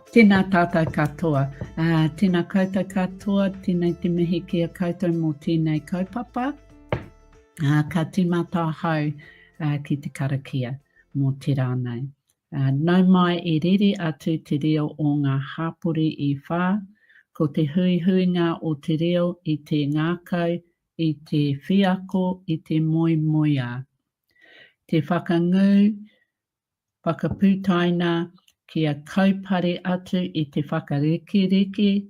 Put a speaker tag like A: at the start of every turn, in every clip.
A: Tēnā tātou katoa. Tēnā koutou katoa, tēnei te mihi kia koutou mō tēnei kaupapa. Ka tīmata hau ki te karakia mō te rānei. Nau mai e riri atu te reo o ngā hapori I whā, ko te huihuinga o te reo I te ngākau, I te whiako, I te moimoia. Te whakangū, whakapūtaina, kia kaupare atu I te whakariki,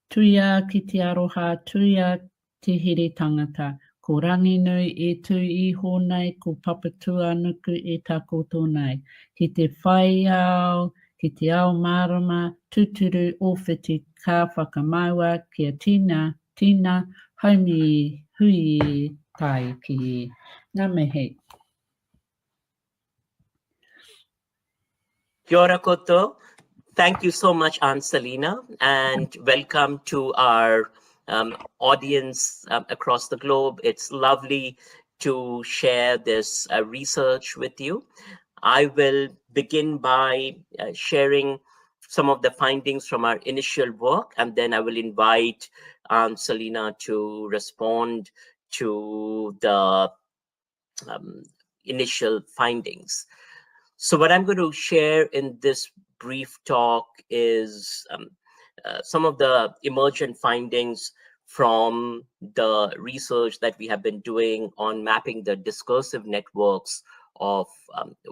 A: tuia ki te aroha, tuia te here tangata, ko rangi nui e tū iho nei, ko papatua nuku e takoto nei. Ki te whaiao, ki te ao marama, tuturu ōwhiti ka whakamaua, kia tina, haumi hui tai ki e. Ngā mihi.
B: Kia ora koutou. Thank you so much, Aunt Selina, and welcome to our audience across the globe. It's lovely to share this research with you. I will begin by sharing some of the findings from our initial work, and then I will invite Aunt Selina to respond to the initial findings. So what I'm going to share in this brief talk is some of the emergent findings from the research that we have been doing on mapping the discursive networks of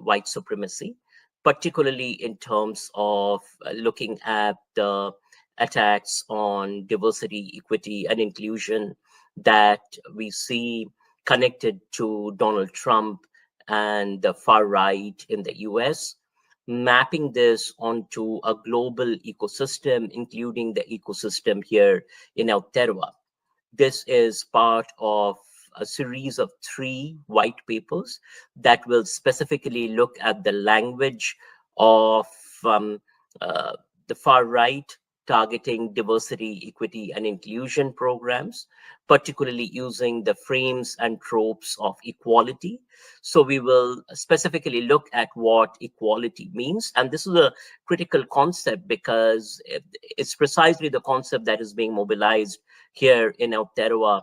B: white supremacy, particularly in terms of looking at the attacks on diversity, equity, and inclusion that we see connected to Donald Trump and the far right in the US, mapping this onto a global ecosystem, including the ecosystem here in Aotearoa. This is part of a series of 3 white papers that will specifically look at the language of the far right, targeting diversity, equity, and inclusion programs, particularly using the frames and tropes of equality. So we will specifically look at what equality means. And this is a critical concept because it's precisely the concept that is being mobilized here in Aotearoa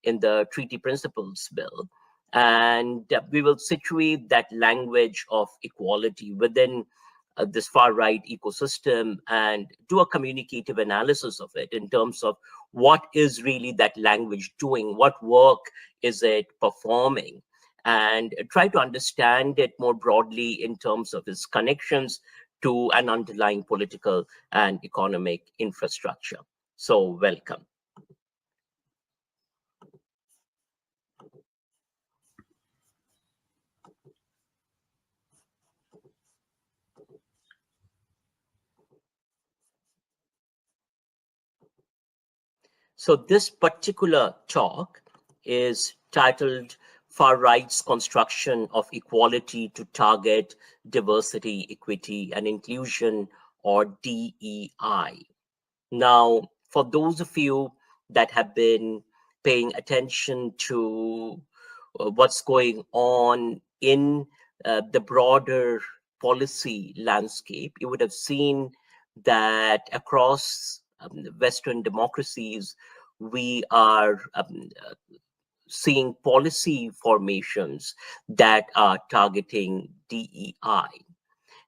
B: in the Treaty Principles Bill. And we will situate that language of equality within this far-right ecosystem and do a communicative analysis of it in terms of what is really that language doing, what work is it performing, and try to understand it more broadly in terms of its connections to an underlying political and economic infrastructure. So welcome. So this particular talk is titled Far Right's Construction of Equality to Target Diversity, Equity, and Inclusion, or DEI. Now, for those of you that have been paying attention to what's going on in the broader policy landscape, you would have seen that across Western democracies, we are seeing policy formations that are targeting DEI.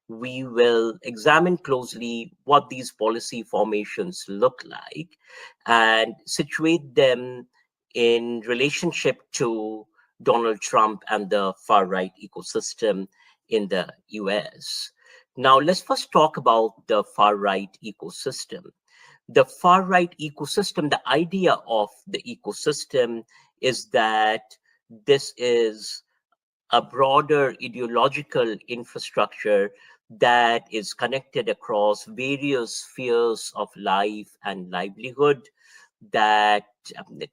B: We will examine closely what these policy formations look like and situate them in relationship to Donald Trump and the far-right ecosystem in the US. Now, let's first talk about the far-right ecosystem. The far-right ecosystem, the idea of the ecosystem is that this is a broader ideological infrastructure that is connected across various spheres of life and livelihood, that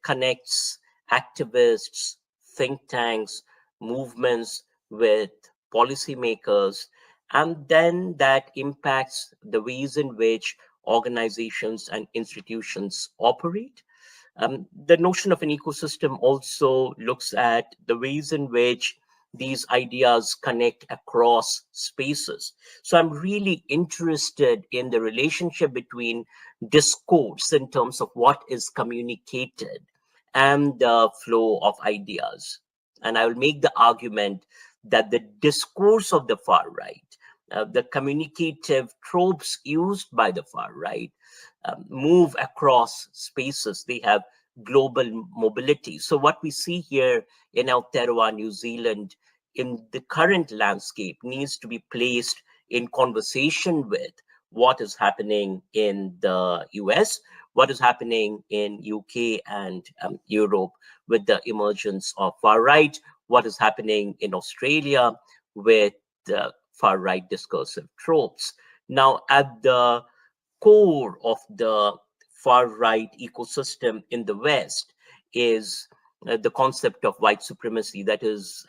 B: connects activists, think tanks, movements with policymakers, and then that impacts the ways in which organizations and institutions operate. The notion of an ecosystem also looks at the ways in which these ideas connect across spaces. So I'm really interested in the relationship between discourse in terms of what is communicated and the flow of ideas. And I will make the argument that the discourse of the far right, the communicative tropes used by the far right, move across spaces. They have global mobility. So what we see here in Aotearoa, New Zealand, in the current landscape needs to be placed in conversation with what is happening in the US, what is happening in UK and Europe with the emergence of far right, what is happening in Australia with the far right discursive tropes. Now, at the core of the far right ecosystem in the West is the concept of white supremacy that is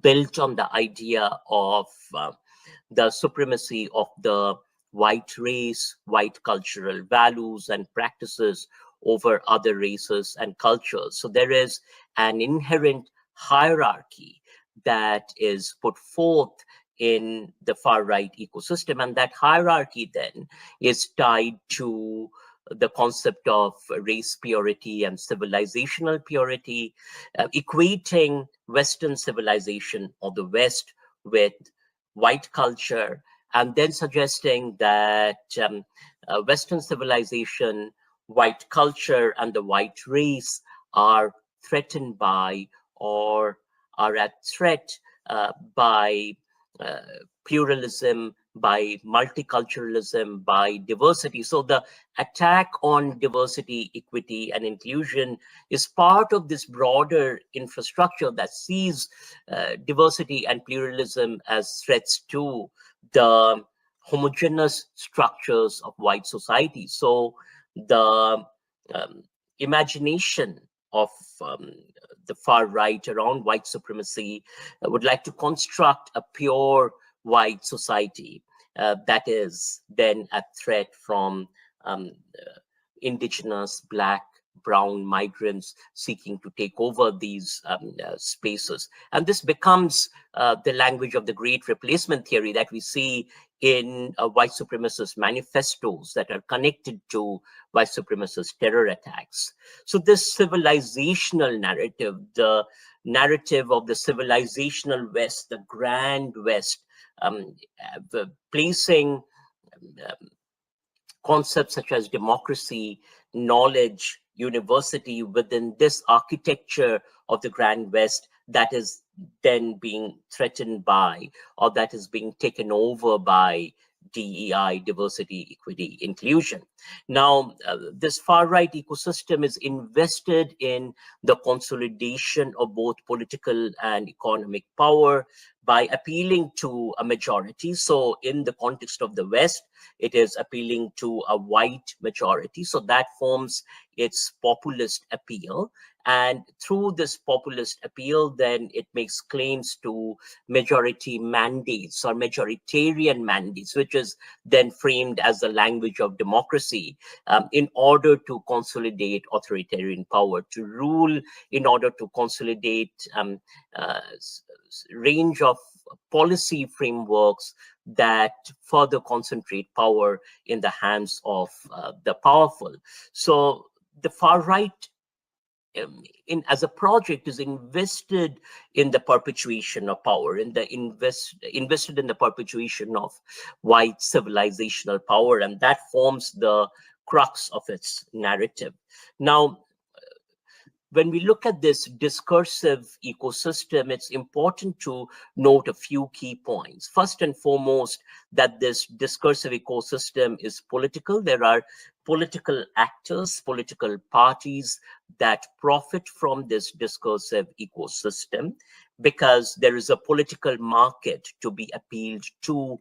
B: built on the idea of the supremacy of the white race, white cultural values and practices over other races and cultures. So there is an inherent hierarchy that is put forth in the far right ecosystem. And that hierarchy then is tied to the concept of race purity and civilizational purity, equating Western civilization or the West with white culture, and then suggesting that Western civilization, white culture, and the white race are threatened by or are at threat by pluralism, by multiculturalism, by diversity. So the attack on diversity, equity, and inclusion is part of this broader infrastructure that sees diversity and pluralism as threats to the homogeneous structures of white society. So the imagination of the far right around white supremacy would like to construct a pure white society that is then a threat from indigenous, Black, brown migrants seeking to take over these spaces. And this becomes the language of the great replacement theory that we see in white supremacist manifestos that are connected to white supremacist terror attacks. So this civilizational narrative, the narrative of the civilizational West, the grand West, placing concepts such as democracy, knowledge, university within this architecture of the Grand West that is then being threatened by, or that is being taken over by DEI, diversity, equity, inclusion. Now, this far-right ecosystem is invested in the consolidation of both political and economic power by appealing to a majority. So in the context of the West, it is appealing to a white majority. So that forms its populist appeal. And through this populist appeal, then it makes claims to majority mandates or majoritarian mandates, which is then framed as the language of democracy in order to consolidate authoritarian power, to rule in order to consolidate range of policy frameworks that further concentrate power in the hands of the powerful. So the far right as a project is invested in the perpetuation of power, invested in the perpetuation of white civilizational power, and that forms the crux of its narrative. Now, when we look at this discursive ecosystem, it's important to note a few key points. First and foremost, that this discursive ecosystem is political. There are political actors, political parties that profit from this discursive ecosystem because there is a political market to be appealed to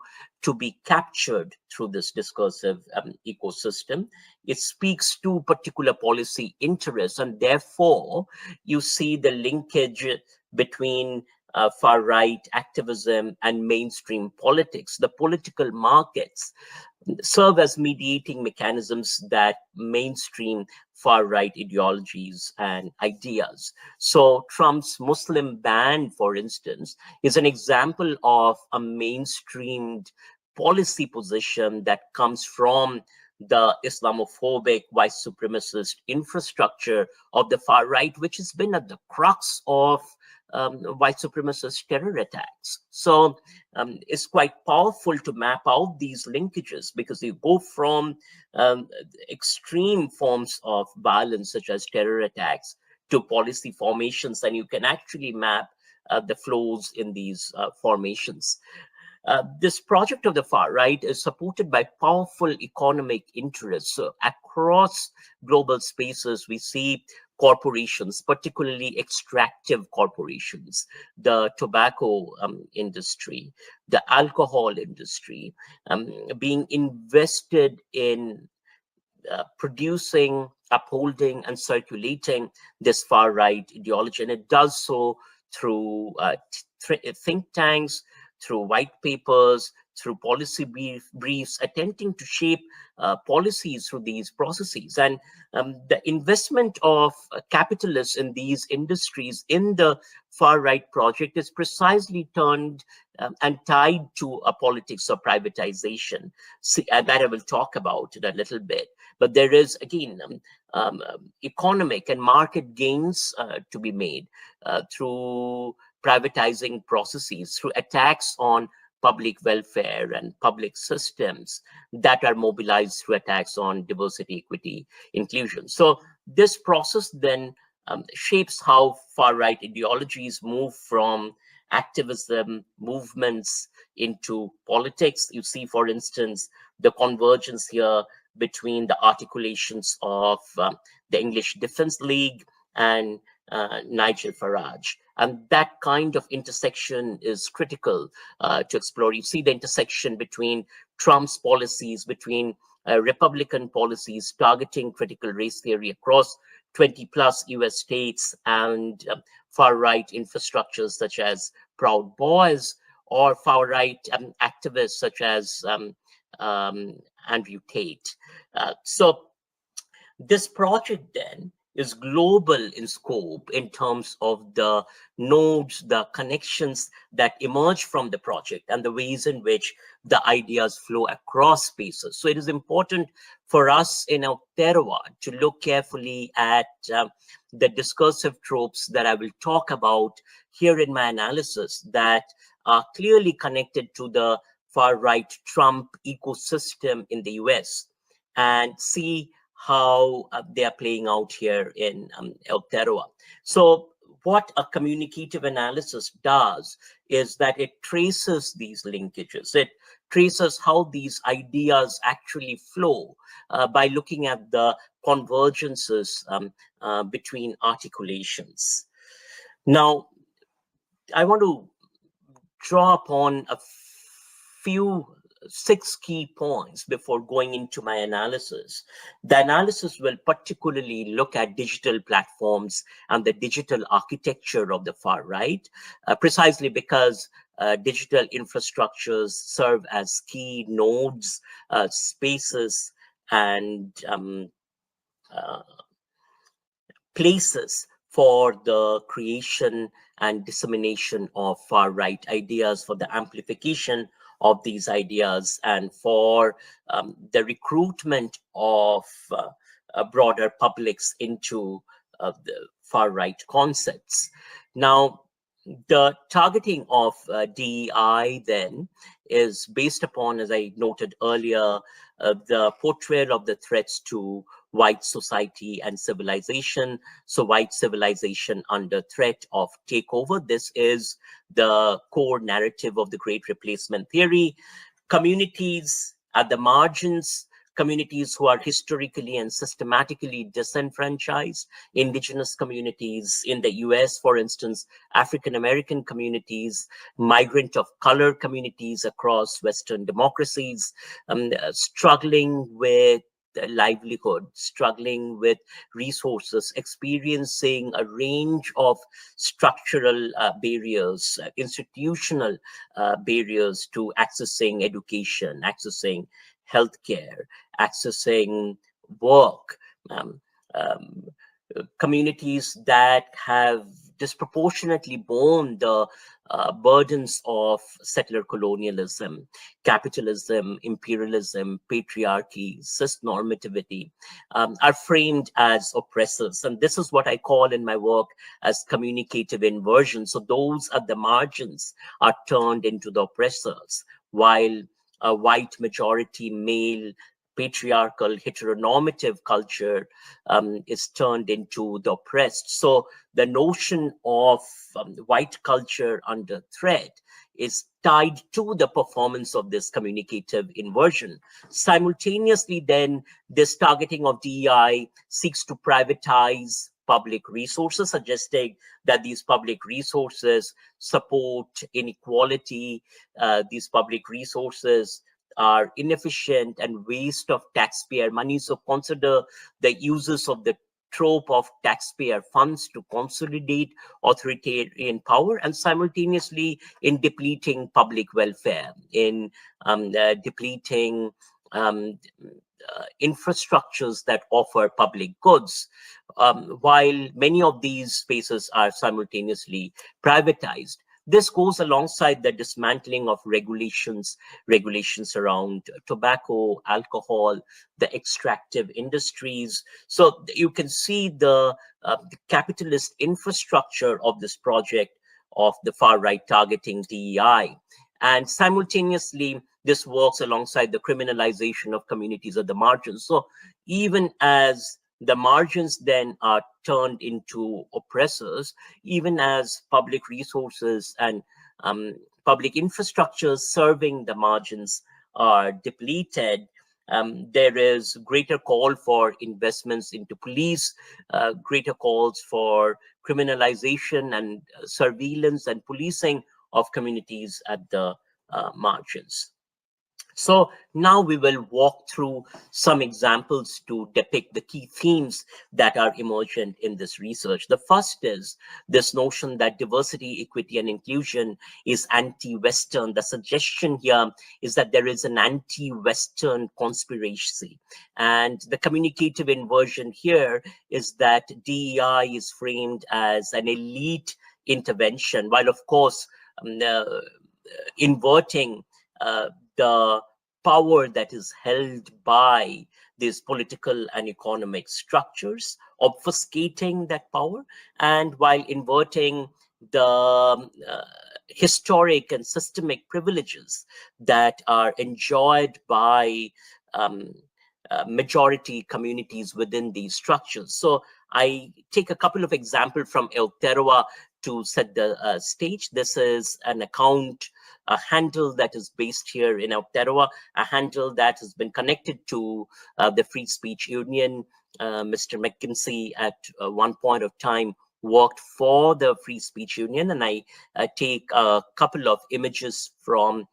B: be captured through this discursive ecosystem. It speaks to particular policy interests, and therefore you see the linkage between far-right activism and mainstream politics. The political markets serve as mediating mechanisms that mainstream far-right ideologies and ideas. So Trump's Muslim ban, for instance, is an example of a mainstreamed policy position that comes from the Islamophobic, white supremacist infrastructure of the far right, which has been at the crux of white supremacist terror attacks. So it's quite powerful to map out these linkages, because they go from extreme forms of violence, such as terror attacks, to policy formations, and you can actually map the flows in these formations. This project of the far right is supported by powerful economic interests. So across global spaces, we see corporations, particularly extractive corporations, the tobacco industry, the alcohol industry, being invested in producing, upholding, and circulating this far right ideology. And it does so through think tanks, through white papers, through policy briefs, attempting to shape policies through these processes. And the investment of capitalists in these industries in the far right project is precisely turned and tied to a politics of privatization. And that I will talk about in a little bit. But there is, again, economic and market gains to be made through privatizing processes, through attacks on public welfare and public systems that are mobilized through attacks on diversity, equity, inclusion. So this process then shapes how far-right ideologies move from activism movements into politics. You see, for instance, the convergence here between the articulations of the English Defence League and Nigel Farage. And that kind of intersection is critical to explore. You see the intersection between Trump's policies, between Republican policies targeting critical race theory across 20 plus US states, and far-right infrastructures such as Proud Boys, or far-right activists such as Andrew Tate. So this project then is global in scope in terms of the nodes, the connections that emerge from the project, and the ways in which the ideas flow across spaces. So it is important for us in Aotearoa to look carefully at the discursive tropes that I will talk about here in my analysis that are clearly connected to the far-right Trump ecosystem in the US, and see how they are playing out here in Aotearoa. So what a communicative analysis does is that it traces these linkages. It traces how these ideas actually flow by looking at the convergences between articulations. Now, I want to draw upon a few 6 key points before going into my analysis. The analysis will particularly look at digital platforms and the digital architecture of the far right, precisely because digital infrastructures serve as key nodes, spaces, and places for the creation and dissemination of far-right ideas, for the amplification of these ideas, and for the recruitment of broader publics into the far-right concepts. Now, the targeting of DEI then is based upon, as I noted earlier, the portrayal of the threats to white society and civilization. So white civilization under threat of takeover. This is the core narrative of the Great Replacement theory. Communities at the margins, communities who are historically and systematically disenfranchised, indigenous communities in the US, for instance, African-American communities, migrant of color communities across Western democracies, struggling with livelihood, struggling with resources, experiencing a range of structural barriers, institutional barriers to accessing education, accessing healthcare, accessing work. Um, um, Communities that have disproportionately borne the burdens of settler colonialism, capitalism, imperialism, patriarchy, cis-normativity, are framed as oppressors. And this is what I call in my work as communicative inversion. So those at the margins are turned into the oppressors, while a white majority male patriarchal heteronormative culture is turned into the oppressed. So the notion of white culture under threat is tied to the performance of this communicative inversion. Simultaneously, then, this targeting of DEI seeks to privatize public resources, suggesting that these public resources support inequality, these public resources are inefficient and waste of taxpayer money. So consider the uses of the trope of taxpayer funds to consolidate authoritarian power, and simultaneously in depleting public welfare, in depleting infrastructures that offer public goods, while many of these spaces are simultaneously privatized. This goes alongside the dismantling of regulations around tobacco, alcohol, the extractive industries. So you can see the capitalist infrastructure of this project of the far right targeting DEI. And simultaneously, this works alongside the criminalization of communities at the margins. So even as the margins then are turned into oppressors, even as public resources and public infrastructures serving the margins are depleted, there is greater call for investments into police, greater calls for criminalization and surveillance and policing of communities at the margins. So now we will walk through some examples to depict the key themes that are emergent in this research. The first is this notion that diversity, equity, and inclusion is anti-Western. The suggestion here is that there is an anti-Western conspiracy. And the communicative inversion here is that DEI is framed as an elite intervention, while of course inverting the power that is held by these political and economic structures, obfuscating that power, and while inverting the historic and systemic privileges that are enjoyed by majority communities within these structures. So I take a couple of examples from Aotearoa to set the stage. This is an account, a handle that is based here in Aotearoa, a handle that has been connected to the Free Speech Union. Mr. McKinsey at one point of time worked for the Free Speech Union, and I take a couple of images from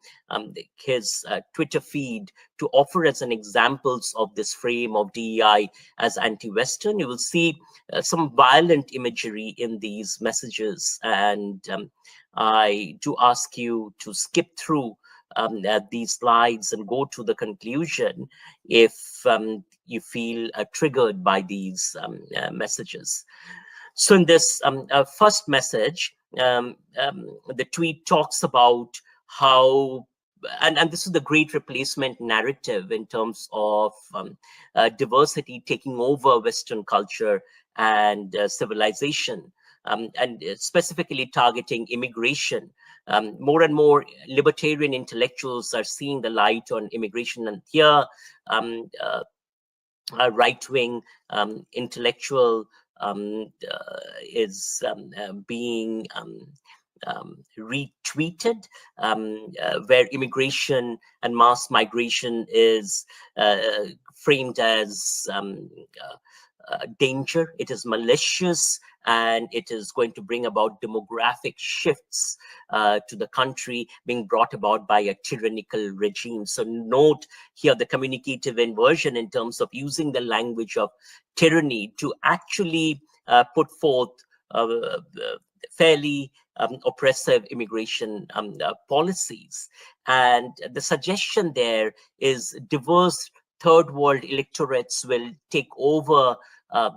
B: his Twitter feed to offer as an examples of this frame of DEI as anti-Western. You will see some violent imagery in these messages, and I do ask you to skip through these slides and go to the conclusion if you feel triggered by these messages. So in this first message, the tweet talks about how, and this is the great replacement narrative in terms of diversity taking over Western culture and civilization, and specifically targeting immigration. More and more libertarian intellectuals are seeing the light on immigration, and here a right-wing intellectual is being retweeted, where immigration and mass migration is framed as danger, it is malicious, and it is going to bring about demographic shifts to the country being brought about by a tyrannical regime. So note here the communicative inversion in terms of using the language of tyranny to actually put forth fairly oppressive immigration policies. And the suggestion there is diverse third world electorates will take over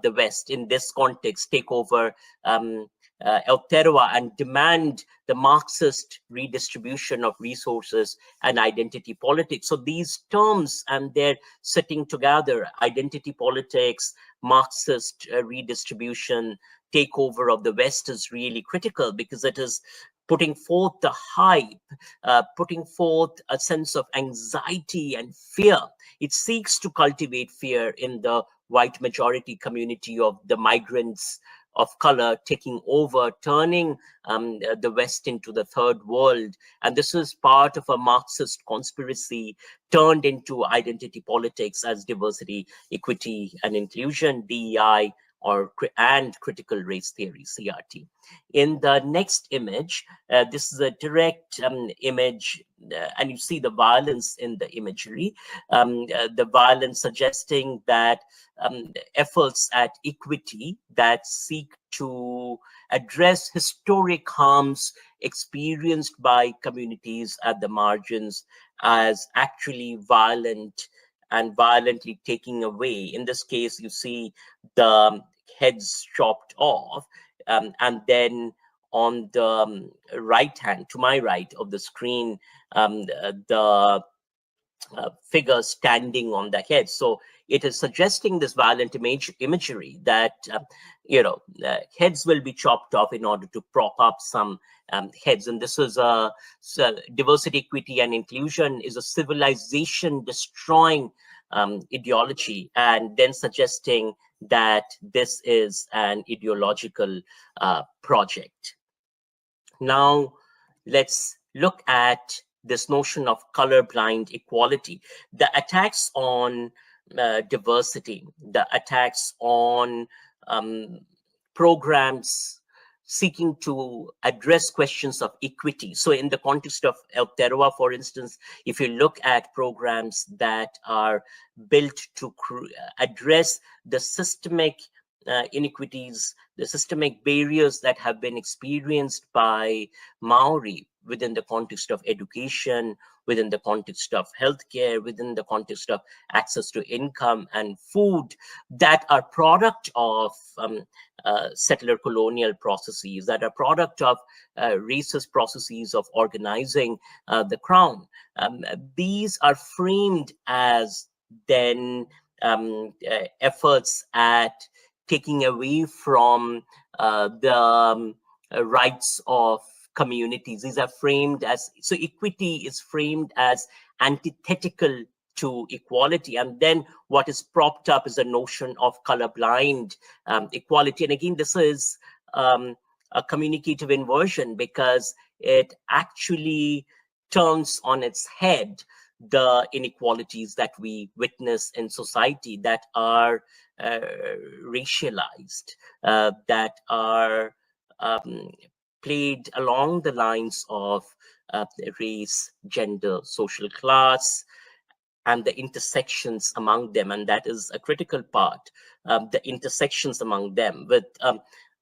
B: the West, in this context, take over Aotearoa and demand the Marxist redistribution of resources and identity politics. So these terms, and they're sitting together, identity politics, Marxist redistribution, takeover of the West, is really critical, because it is putting forth the hype, putting forth a sense of anxiety and fear. It seeks to cultivate fear in the white majority community of the migrants of color taking over, turning the West into the third world. And this is part of a Marxist conspiracy turned into identity politics as diversity, equity, and inclusion, DEI, and critical race theory, CRT. In the next image, this is a direct image, and you see the violence in the imagery, the violence suggesting that efforts at equity that seek to address historic harms experienced by communities at the margins as actually violent and violently taking away. In this case, you see the heads chopped off, and then on the right hand, to my right of the screen, the figure standing on the head. So it is suggesting this violent imagery that heads will be chopped off in order to prop up some heads. And this is so diversity, equity, and inclusion is a civilization destroying ideology, and then suggesting that this is an ideological project. Now let's look at this notion of colorblind equality. The attacks on diversity, the attacks on programs seeking to address questions of equity. So in the context of Aotearoa, for instance, if you look at programs that are built to address the systemic inequities, the systemic barriers that have been experienced by Maori within the context of education, within the context of healthcare, within the context of access to income and food, that are product of settler colonial processes, that are product of racist processes of organizing the crown. These are framed as then efforts at taking away from the rights of communities. These are framed as, so equity is framed as antithetical to equality. And then what is propped up is a notion of colorblind equality. And again, this is a communicative inversion, because it actually turns on its head the inequalities that we witness in society that are racialized, that are played along the lines of race, gender, social class, and the intersections among them. And that is a critical part, the intersections among them, with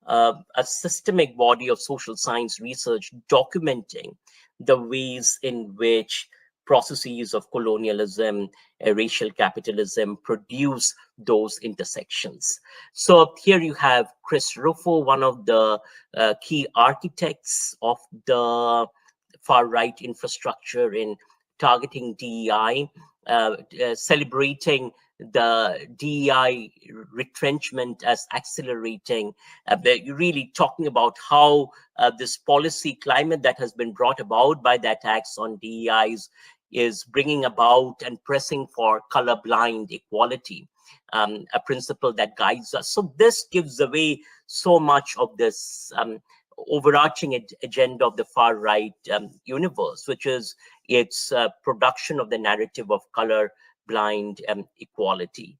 B: a systemic body of social science research documenting the ways in which processes of colonialism, racial capitalism produce those intersections. So here you have Chris Rufo, one of the key architects of the far-right infrastructure in targeting DEI, celebrating the DEI retrenchment as accelerating, really talking about how this policy climate that has been brought about by the attacks on DEIs is bringing about and pressing for colorblind equality, a principle that guides us. So this gives away so much of this overarching agenda of the far right universe, which is its production of the narrative of color blind equality.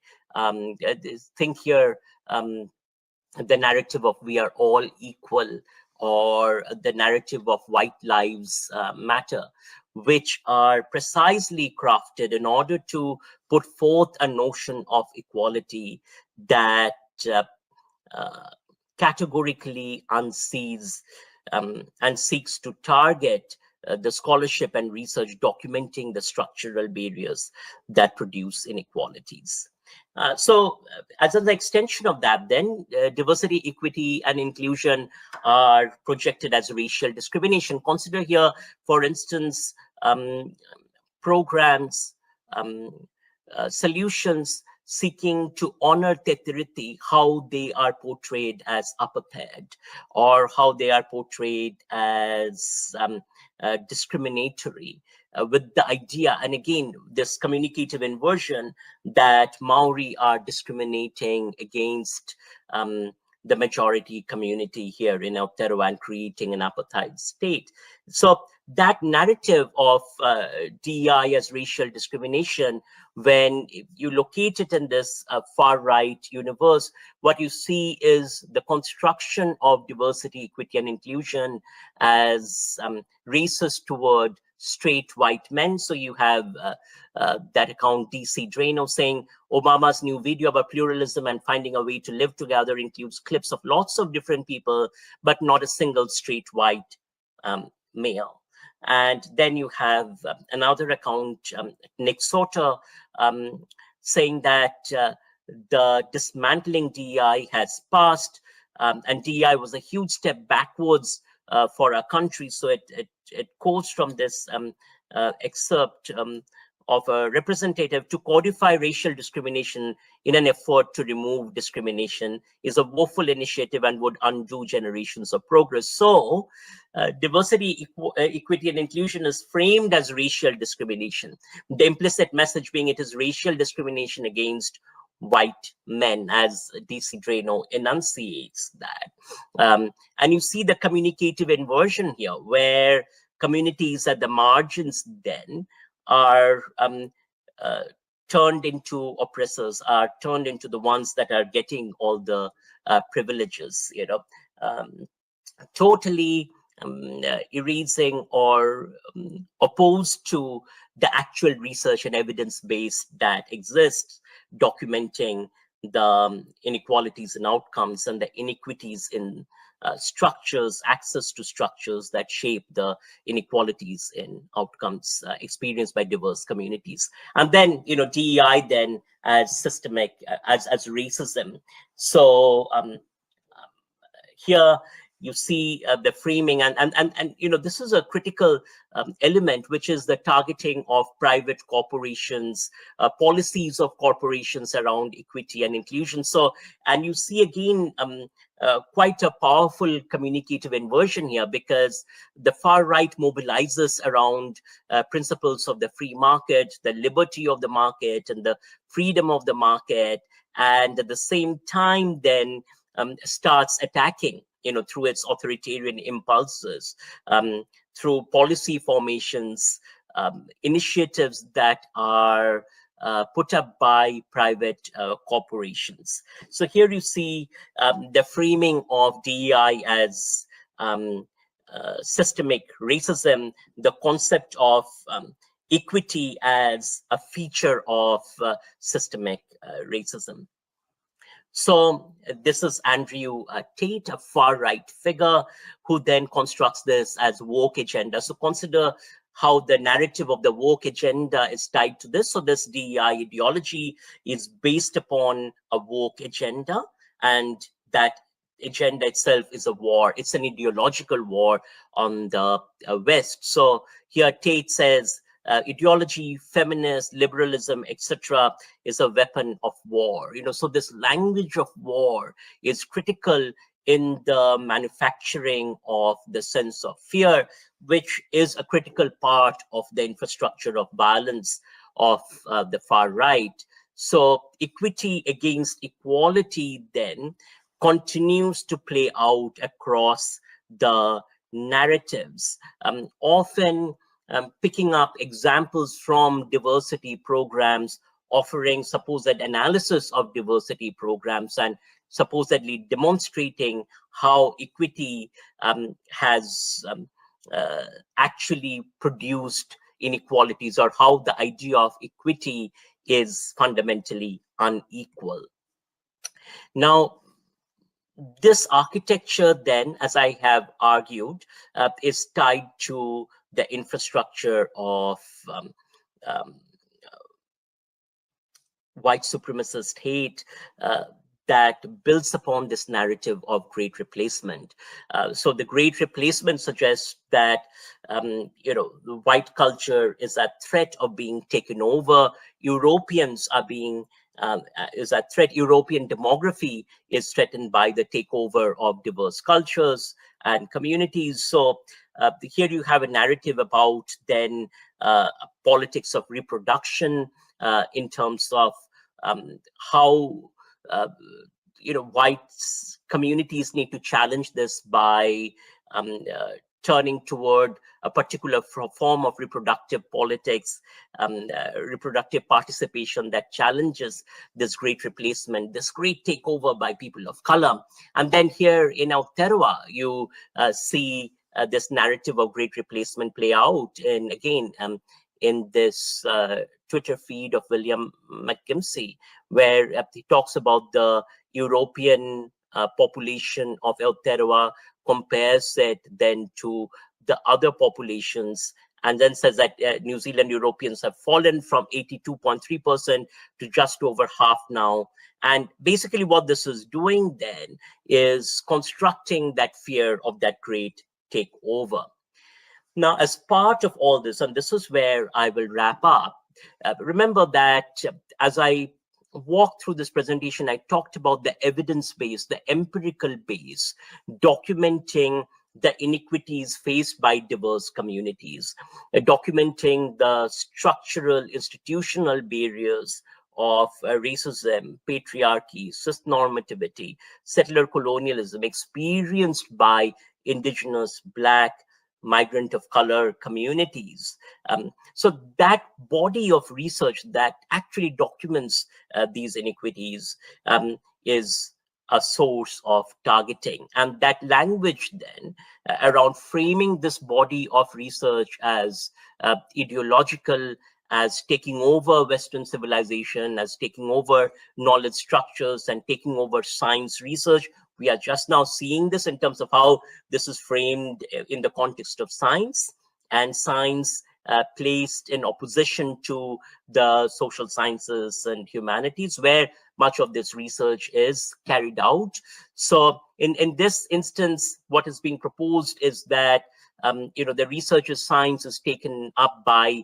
B: Think here the narrative of we are all equal, or the narrative of white lives matter, which are precisely crafted in order to put forth a notion of equality that categorically unsees and seeks to target the scholarship and research documenting the structural barriers that produce inequalities. As an extension of that, then diversity, equity, and inclusion are projected as racial discrimination. Consider here, for instance, programs, solutions seeking to honor Tetiriti, how they are portrayed as apartheid, or how they are portrayed as discriminatory, with the idea, and again, this communicative inversion, that Maori are discriminating against the majority community here in Aotearoa and creating an apartheid state. So that narrative of DEI as racial discrimination, when you locate it in this far-right universe, what you see is the construction of diversity, equity, and inclusion as racist toward straight white men. So you have that account, DC Drano, saying Obama's new video about pluralism and finding a way to live together includes clips of lots of different people, but not a single straight white male. And then you have another account, Nick Sauter, saying that the dismantling DEI has passed, and DEI was a huge step backwards for our country. So it quotes from this excerpt of a representative: to codify racial discrimination in an effort to remove discrimination is a woeful initiative and would undo generations of progress. So diversity, equity, and inclusion is framed as racial discrimination. The implicit message being it is racial discrimination against white men, as DC Drano enunciates that. And you see the communicative inversion here, where communities at the margins then are turned into oppressors, are turned into the ones that are getting all the privileges, totally erasing or opposed to the actual research and evidence base that exists, documenting the inequalities in outcomes and the inequities in structures, access to structures that shape the inequalities in outcomes experienced by diverse communities. And then, DEI then as systemic, as racism. So here you see the framing, and this is a critical element, which is the targeting of private corporations, policies of corporations around equity and inclusion. So, and you see again quite a powerful communicative inversion here, because the far right mobilizes around principles of the free market, the liberty of the market, and the freedom of the market, and at the same time then starts attacking, through its authoritarian impulses, through policy formations, initiatives that are put up by private corporations. So here you see the framing of DEI as systemic racism, the concept of equity as a feature of systemic racism. So this is Andrew Tate, a far-right figure, who then constructs this as woke agenda. So consider how the narrative of the woke agenda is tied to this. So this DEI ideology is based upon a woke agenda, and that agenda itself is a war. It's an ideological war on the West. So here Tate says, ideology, feminist, liberalism, etc., is a weapon of war. So this language of war is critical in the manufacturing of the sense of fear, which is a critical part of the infrastructure of violence of the far right. So equity against equality then continues to play out across the narratives, often picking up examples from diversity programs, offering supposed analysis of diversity programs, and supposedly demonstrating how equity has actually produced inequalities, or how the idea of equity is fundamentally unequal. Now, this architecture then, as I have argued, is tied to the infrastructure of um, white supremacist hate that builds upon this narrative of great replacement. So the great replacement suggests that the white culture is at threat of being taken over. Europeans are being is at threat. European demography is threatened by the takeover of diverse cultures and communities. So here you have a narrative about then politics of reproduction in terms of how white communities need to challenge this by turning toward a particular form of reproductive politics, reproductive participation that challenges this great replacement, this great takeover by people of color. And then here in Aotearoa, you see this narrative of great replacement play out. And again, in this Twitter feed of William McKimsey, where he talks about the European population of Aotearoa, compares it then to the other populations, and then says that New Zealand Europeans have fallen from 82.3% to just over half now. And basically what this is doing then is constructing that fear of that great takeover. Now, as part of all this, and this is where I will wrap up, remember that as I walked through this presentation, I talked about the evidence base, the empirical base, documenting the inequities faced by diverse communities, documenting the structural, institutional barriers of racism, patriarchy, cisnormativity, settler colonialism experienced by Indigenous, Black, migrant of color communities. So that body of research that actually documents these inequities is a source of targeting. And that language then around framing this body of research as ideological, as taking over Western civilization, as taking over knowledge structures and taking over science research. We are just now seeing this in terms of how this is framed in the context of science, and science placed in opposition to the social sciences and humanities, where much of this research is carried out. So in this instance, what is being proposed is that the research of science is taken up by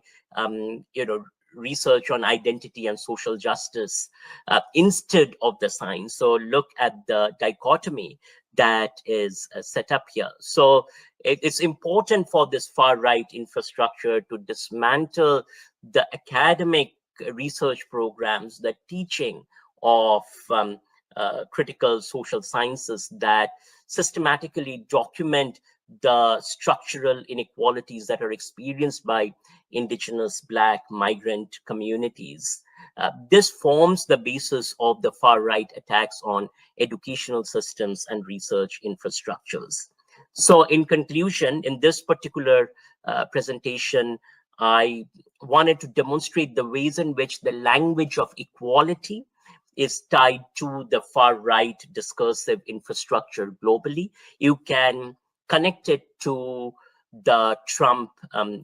B: research on identity and social justice instead of the science. So look at the dichotomy that is set up here. So it's important for this far-right infrastructure to dismantle the academic research programs, the teaching of critical social sciences that systematically document the structural inequalities that are experienced by Indigenous, Black, migrant communities. This forms the basis of the far-right attacks on educational systems and research infrastructures. So in conclusion, in this particular presentation, I wanted to demonstrate the ways in which the language of equality is tied to the far-right discursive infrastructure globally. You can connect it to the Trump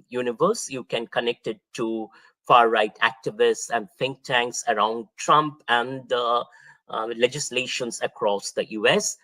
B: universe. You can connect it to far-right activists and think tanks around Trump and the legislations across the US.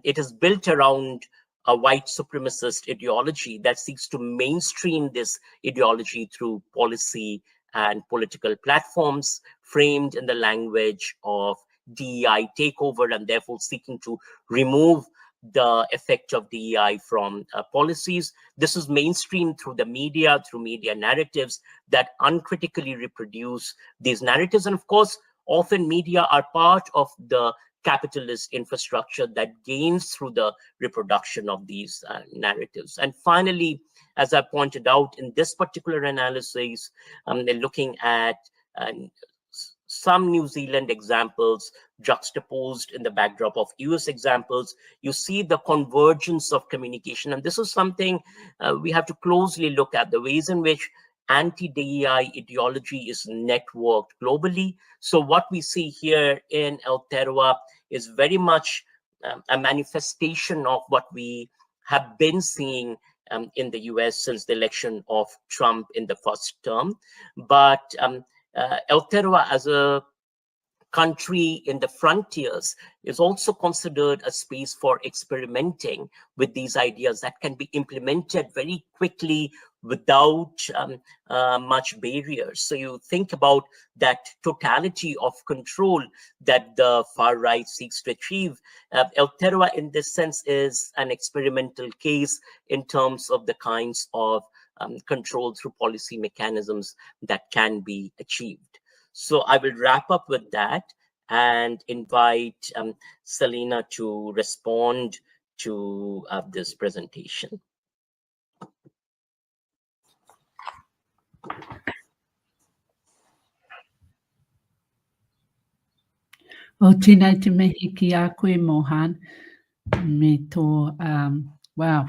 B: It is built around a white supremacist ideology that seeks to mainstream this ideology through policy and political platforms framed in the language of DEI takeover, and therefore seeking to remove the effect of DEI from policies. This is mainstreamed through the media, through media narratives that uncritically reproduce these narratives. And of course, often media are part of the capitalist infrastructure that gains through the reproduction of these narratives. And finally, as I pointed out in this particular analysis, they're looking at some New Zealand examples juxtaposed in the backdrop of US examples, you see the convergence of communication. And this is something we have to closely look at, the ways in which anti-DEI ideology is networked globally. So what we see here in Aotearoa is very much a manifestation of what we have been seeing in the US since the election of Trump in the first term. But Aotearoa as a country in the frontiers is also considered a space for experimenting with these ideas that can be implemented very quickly without much barriers. So you think about that totality of control that the far right seeks to achieve. Aotearoa in this sense is an experimental case in terms of the kinds of control through policy mechanisms that can be achieved. So I will wrap up with that and invite Selina to respond to this presentation.
A: O tēnei te mihi ki a koe, Mohan, me tō, wow,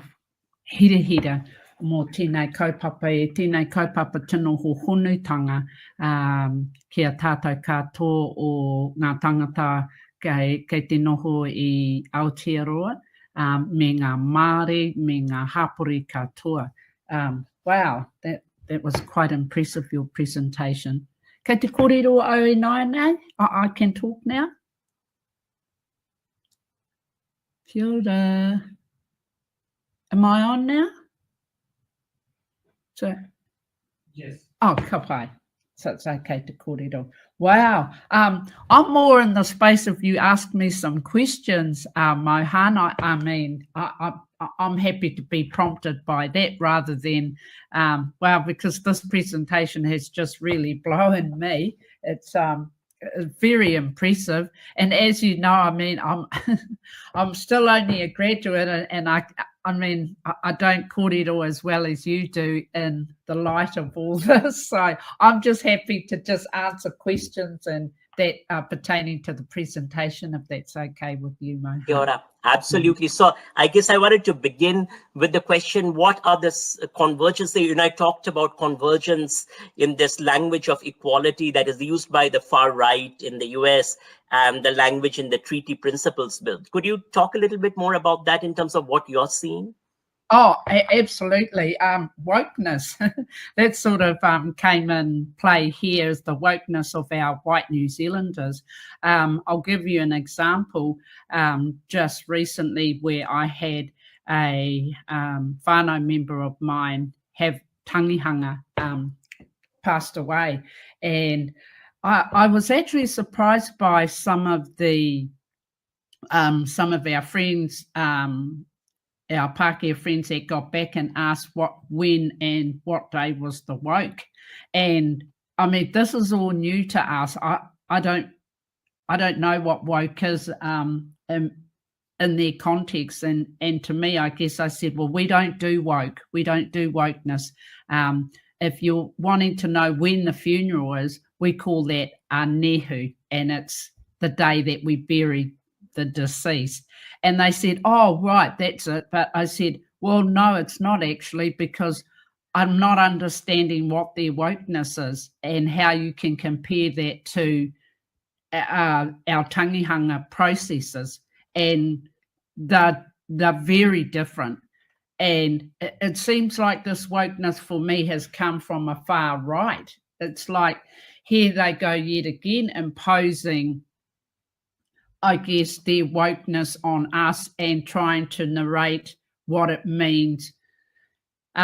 A: hira mō tēnei kaupapa tēnei kaupapa tino ho honutanga kia tātou katoa o ngā tangata kei te noho I Aotearoa, me ngā Māori, me ngā hapori katoa. Wow, that was quite impressive, your presentation. Kei te kōrero au e nai nei, I can talk now. Kia ora. Am I on now? So, yes. Oh, ka pai. So it's okay to kōrero. Wow. I'm more in the space of you ask me some questions, Mohan. I mean, I'm happy to be prompted by that rather than, wow, because this presentation has just really blown me. It's very impressive. And as you know, I mean, I'm still only a graduate, and I mean, I don't kōrero as well as you do in the light of all this. So I'm just happy to just answer questions and that are pertaining to the presentation, if that's okay with you, Mohan.
B: Kia ora. Absolutely. So I guess I wanted to begin with the question, what are the convergence? You and I talked about convergence in this language of equality that is used by the far right in the US and the language in the treaty principles bill. Could you talk a little bit more about that in terms of what you're seeing?
A: Oh, absolutely. Wokeness, that sort of came in play here as the wokeness of our white New Zealanders. I'll give you an example just recently where I had a whānau member of mine have tangihanga passed away. And I was actually surprised by some of our friends, our Pākehā friends that got back and asked when and what day was the woke. And I mean, this is all new to us. I don't know what woke is in their context. And to me, I guess I said, well, we don't do woke. We don't do wokeness. If you're wanting to know when the funeral is, we call that a nehu, and it's the day that we bury the deceased. And they said, oh, right, that's it. But I said, well, no, it's not actually, because I'm not understanding what their wokeness is and how you can compare that to our tangihanga processes. And they're very different. And it seems like this wokeness for me has come from a far right. It's like here they go yet again imposing, I guess, their wokeness on us and trying to narrate what it means for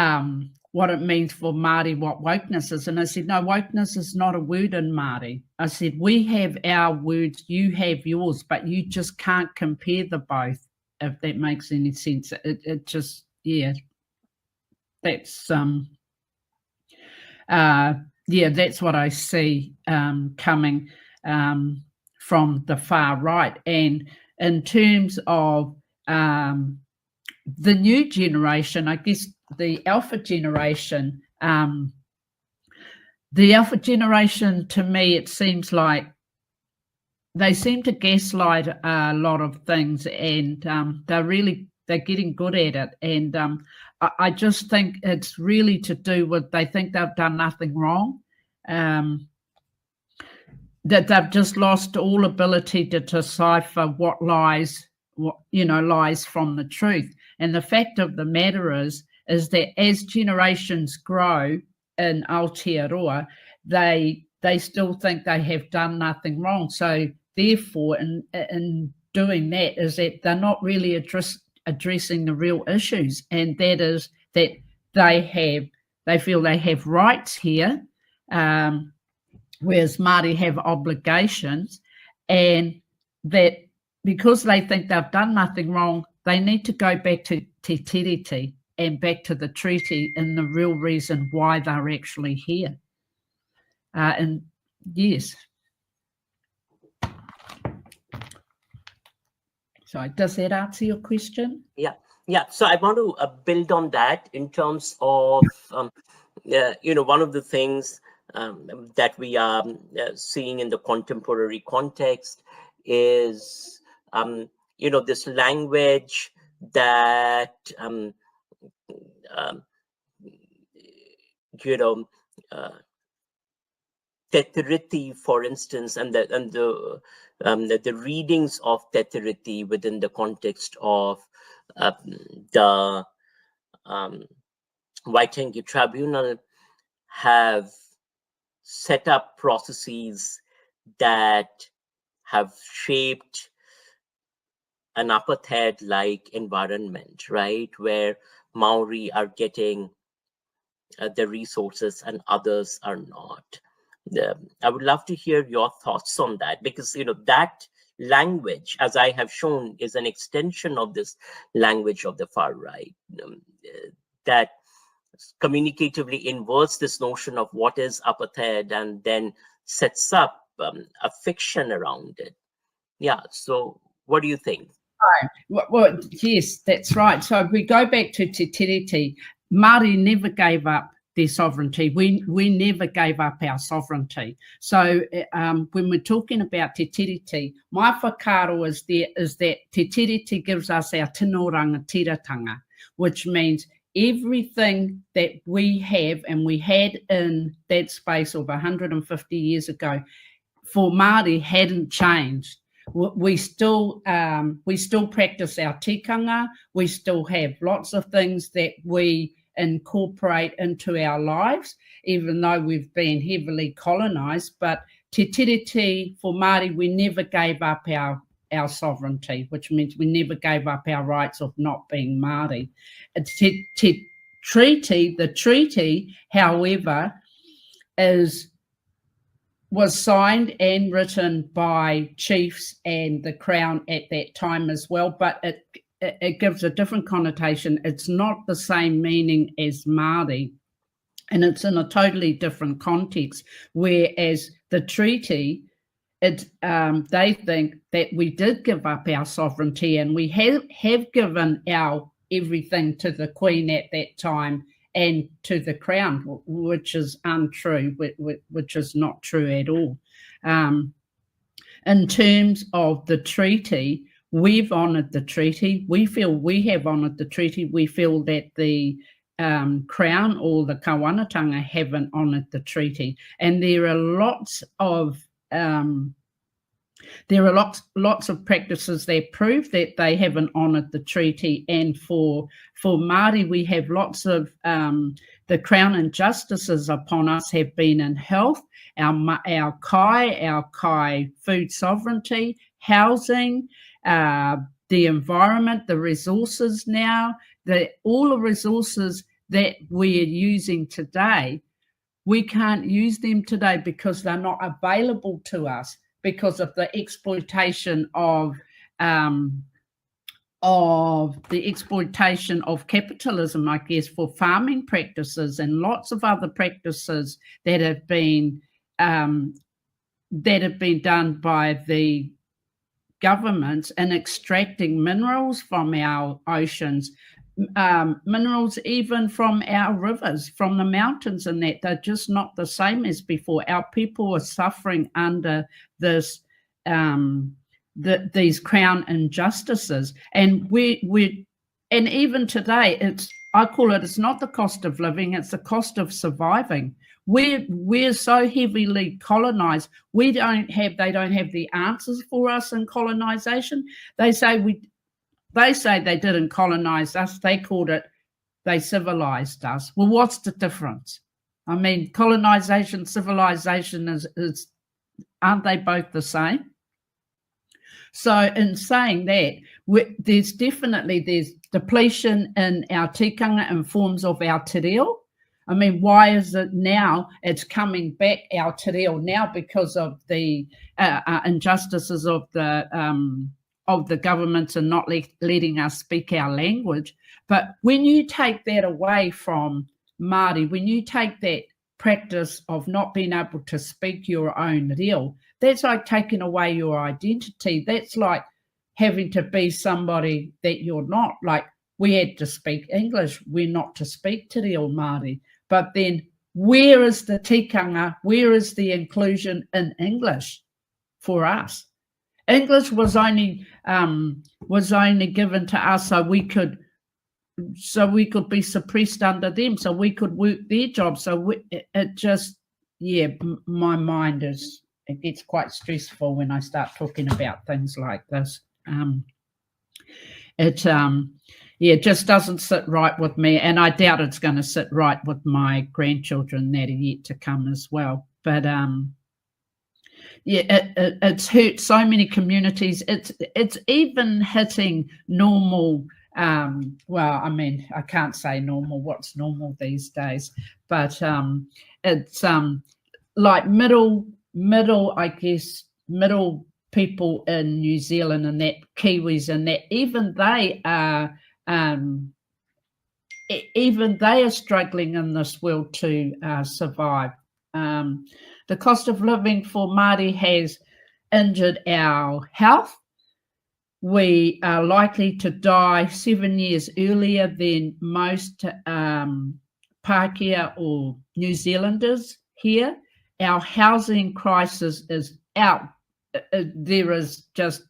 A: Māori, what wokeness is. And I said, no, wokeness is not a word in Māori. I said, we have our words, you have yours, but you just can't compare the both, if that makes any sense. It just, yeah, that's that's what I see coming from the far right. And in terms of the new generation, I guess the alpha generation, the alpha generation, to me, it seems like they seem to gaslight a lot of things, and they're getting good at it. And I just think it's really to do with, they think they've done nothing wrong, that they've just lost all ability to decipher what lies from the truth. And the fact of the matter is that as generations grow in Aotearoa, they still think they have done nothing wrong. So therefore, in doing that, is that they're not really addressing the real issues, and that is that they feel they have rights here, whereas Māori have obligations, and that because they think they've done nothing wrong, they need to go back to te tiriti and back to the treaty and the real reason why they're actually here. And yes. So does that answer your question?
B: Yeah. So I want to build on that in terms of, one of the things that we are seeing in the contemporary context is, this language that, te tiriti, for instance, and the readings of te tiriti within the context of the Waitangi Tribunal have set up processes that have shaped an apartheid-like environment, right, where Maori are getting the resources and others are not. I would love to hear your thoughts on that, because that language, as I have shown, is an extension of this language of the far right, that communicatively inverts this notion of what is apartheid and then sets up a fiction around it. Yeah, so what do you think?
A: Well, yes, that's right. So if we go back to te tiriti, Māori never gave up their sovereignty. We never gave up our sovereignty. So when we're talking about te tiriti, my whakaaro is that te tiriti gives us our tino rangatiratanga, which means everything that we have and we had in that space of 150 years ago for Māori hadn't changed. We still practice our tikanga. We still have lots of things that we incorporate into our lives, even though we've been heavily colonized. But te tiriti for Māori, we never gave up our sovereignty, which means we never gave up our rights of not being Māori. The treaty, however, was signed and written by chiefs and the Crown at that time as well, but it gives a different connotation. It's not the same meaning as Māori, and it's in a totally different context, whereas the treaty, they think that we did give up our sovereignty, and we have given our everything to the Queen at that time and to the Crown, which is untrue, which is not true at all. In terms of the treaty, we've honoured the treaty. We feel we have honoured the treaty. We feel that the Crown or the Kawanatanga haven't honoured the treaty. And there are lots of practices that prove that they haven't honoured the treaty. And for Māori, we have lots of the Crown injustices upon us have been in health, our kai food sovereignty, housing, the environment, the resources now, all the resources that we are using today, we can't use them today because they're not available to us, because of the exploitation of capitalism, I guess, for farming practices and lots of other practices that have been done by the governments in extracting minerals from our oceans, minerals even from our rivers, from the mountains, and that they're just not the same as before. Our people are suffering under this these crown injustices, and and even today, I call it's not the cost of living, it's the cost of surviving. We're so heavily colonized. They don't have the answers for us in colonization. They say they didn't colonize us. They civilized us. Well, what's the difference? I mean, colonization, civilization is aren't they both the same? So in saying that, there's depletion in our tikanga in forms of our te reo. I mean, why is it now it's coming back, our te reo now, because of the injustices of the governments and not letting us speak our language. But when you take that away from Māori, when you take that practice of not being able to speak your own reo, that's like taking away your identity. That's like having to be somebody that you're not. Like, we had to speak English, we're not to speak te reo Māori. But then where is the tikanga? Where is the inclusion in English for us? English was only given to us so we could be suppressed under them, so we could work their jobs. So my mind it gets quite stressful when I start talking about things like this. It just doesn't sit right with me, and I doubt it's going to sit right with my grandchildren that are yet to come as well. But it's hurt so many communities. It's even hitting normal. Well, I mean, I can't say normal. What's normal these days? But it's like middle, I guess, middle people in New Zealand and that Kiwis and that even they are struggling in this world to survive. The cost of living for Māori has injured our health. We are likely to die 7 years earlier than most Pākehā or New Zealanders here. Our housing crisis is out. There is just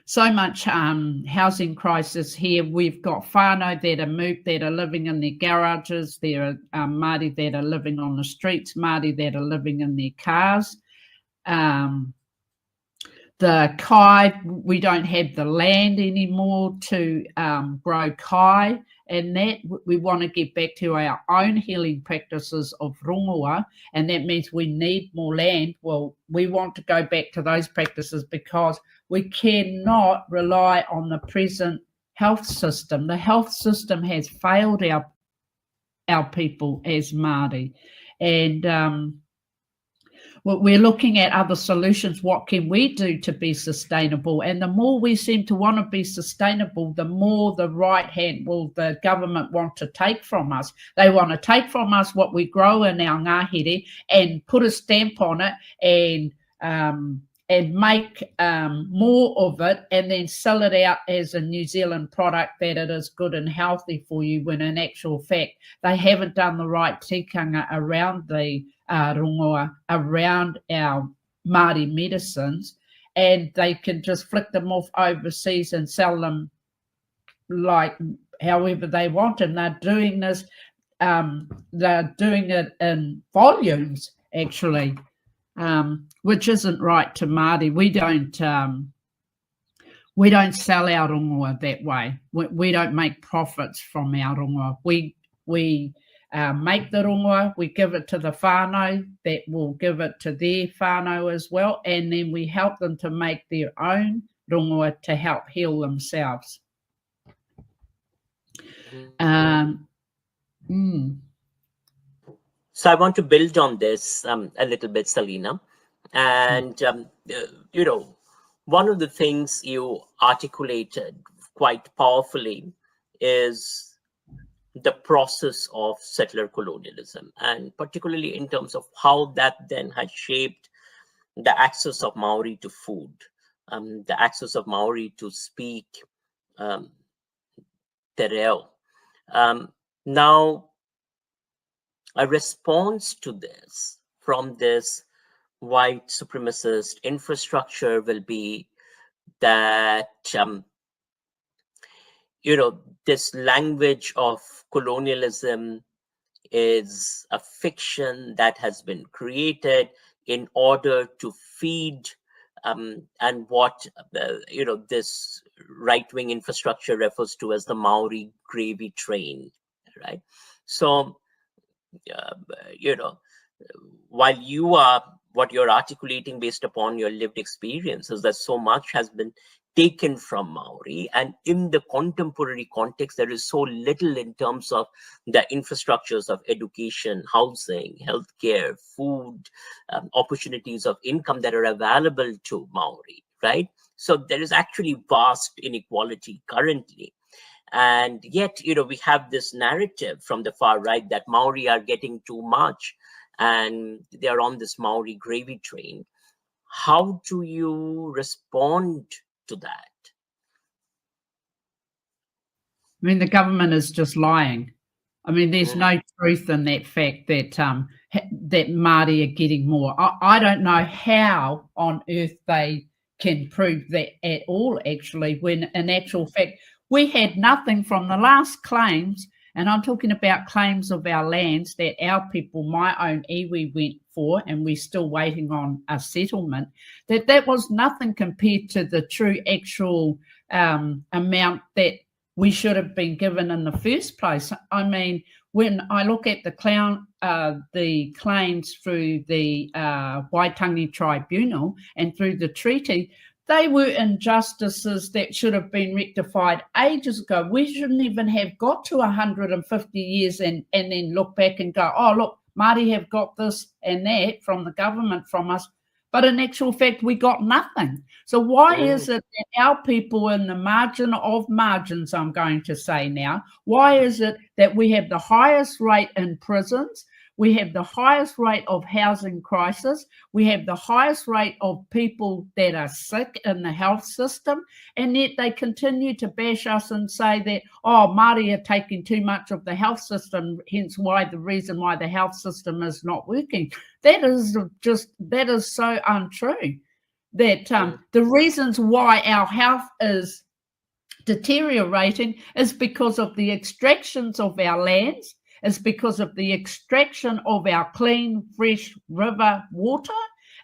A: so much housing crisis here. We've got whānau that are living in their garages. There are Māori that are living on the streets, Māori that are living in their cars. The kai, we don't have the land anymore to grow kai, and that we want to get back to our own healing practices of rongoa, and that means we need more land. Well, we want to go back to those practices because we cannot rely on the present health system. The health system has failed our people as Māori, and we're looking at other solutions. What can we do to be sustainable? And the more we seem to want to be sustainable, the more the the government want to take from us. They want to take from us what we grow in our ngahere and put a stamp on it and make more of it and then sell it out as a New Zealand product that it is good and healthy for you, when in actual fact, they haven't done the right tikanga around the rongoa, around our Māori medicines, and they can just flick them off overseas and sell them like however they want. And they're doing this, they're doing it in volumes, actually. Which isn't right to Māori. We don't sell our rongoa that way. We don't make profits from our rongoa. We make the rongoa, we give it to the whānau that will give it to their whānau as well, and then we help them to make their own rongoa to help heal themselves.
B: So I want to build on this a little bit, Selina. And, one of the things you articulated quite powerfully is the process of settler colonialism, and particularly in terms of how that then has shaped the access of Maori to food, the access of Maori to speak te reo. Now, a response to this from this white supremacist infrastructure will be that, this language of colonialism is a fiction that has been created in order to feed and what this right-wing infrastructure refers to as the Maori gravy train, right? So while what you're articulating based upon your lived experiences, that so much has been taken from Maori, and in the contemporary context, there is so little in terms of the infrastructures of education, housing, healthcare, food, opportunities of income that are available to Maori, right? So there is actually vast inequality currently. And yet, we have this narrative from the far right that Maori are getting too much and they are on this Maori gravy train. How do you respond to that?
A: I mean, the government is just lying. I mean, there's no truth in that fact that that Māori are getting more. I don't know how on earth they can prove that at all, actually, when in actual fact, we had nothing from the last claims, and I'm talking about claims of our lands that our people, my own iwi, went for, and we're still waiting on a settlement, that was nothing compared to the true actual amount that we should have been given in the first place. I mean, when I look at the claims through the Waitangi Tribunal and through the treaty, they were injustices that should have been rectified ages ago. We shouldn't even have got to 150 years and then look back and go, oh, look, Māori have got this and that from the government, from us. But in actual fact, we got nothing. So why is it that our people in the margin of margins, I'm going to say now, why is it that we have the highest rate in prisons? We have the highest rate of housing crisis. We have the highest rate of people that are sick in the health system. And yet they continue to bash us and say that, oh, Māori are taking too much of the health system, hence why the reason why the health system is not working. That is so untrue. That the reasons why our health is deteriorating is because of the extractions of our lands, is because of the extraction of our clean, fresh river water,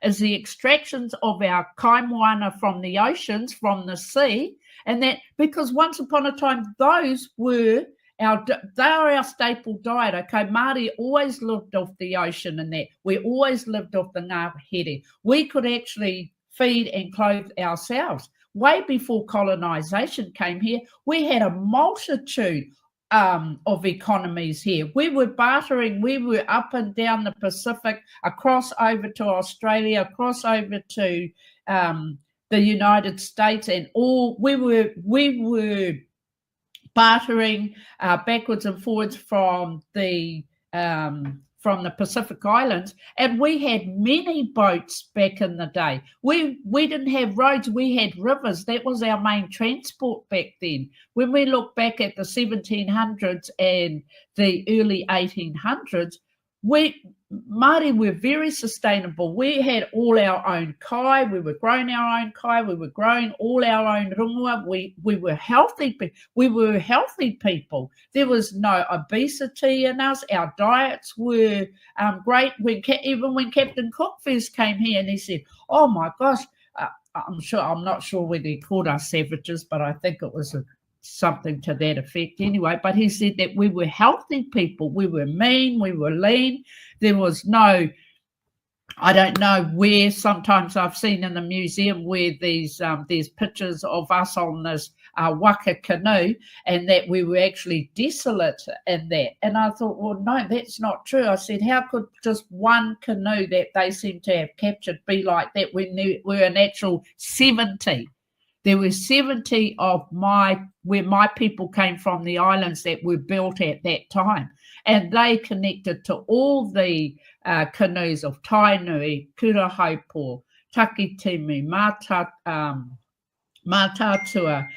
A: is the extractions of our kaimoana from the oceans, from the sea, and that because once upon a time those were they are our staple diet. Okay, Māori always lived off the ocean, and that we always lived off the ngahere. We could actually feed and clothe ourselves. Way before colonisation came here, we had a multitude of economies here. We were bartering. We were up and down the Pacific, across over to Australia, across over to the United States, and all we were bartering backwards and forwards from the Pacific Islands, and we had many boats back in the day. We didn't have roads, we had rivers. That was our main transport back then. When we look back at the 1700s and the early 1800s, Māori were very sustainable. We had all our own kai. We were growing our own kai. We were growing all our own rongoa. We were healthy. We were healthy people. There was no obesity in us. Our diets were great. Even when Captain Cook first came here and he said, "Oh my gosh," I'm not sure whether he called us savages, but I think it was something to that effect anyway. But he said that we were healthy people. We were mean, we were lean. There was no, I don't know where, sometimes I've seen in the museum where there's pictures of us on this waka canoe, and that we were actually desolate in that. And I thought, well, no, that's not true. I said, how could just one canoe that they seem to have captured be like that when there were an actual 70? There were 70 of where my people came from, the islands that were built at that time. And they connected to all the canoes of Tainui, Kurahaupo, Takitimu, Matatua,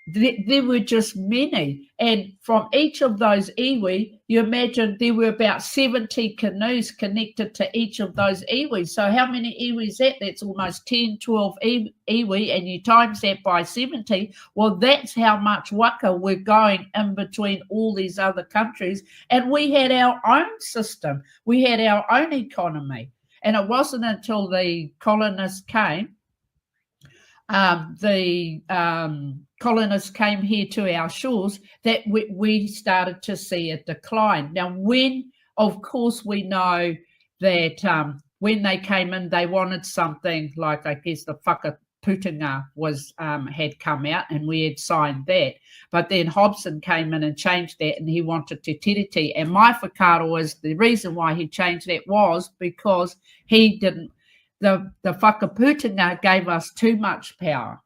A: there were just many. And from each of those iwi, you imagine there were about 70 canoes connected to each of those iwi. So how many iwi is that? That's almost 10, 12 iwi, and you times that by 70. Well, that's how much waka we're going in between all these other countries. And we had our own system. We had our own economy. And it wasn't until the colonists came colonists came here to our shores that we started to see a decline. Now, of course, we know that when they came in, they wanted something like, I guess, the whakaputunga had come out, and we had signed that. But then Hobson came in and changed that, and he wanted te tiriti. And my whakaaro is the reason why he changed that was because he didn't. The whakaputunga gave us too much power,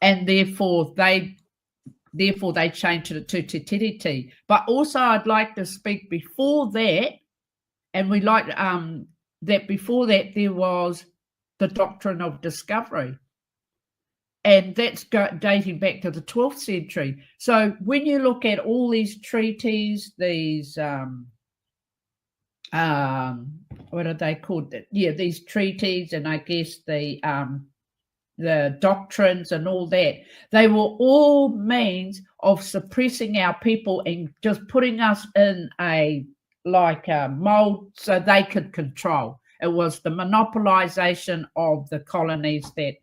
A: and therefore they changed it to te tiriti. But also, I'd like to speak before that, and we like that before that there was the doctrine of discovery, and that's dating back to the 12th century. So when you look at all these treaties, these what are they called? Yeah, these treaties, and I guess the doctrines and all that, they were all means of suppressing our people and just putting us in a mold so they could control. It was the monopolization of the colonies that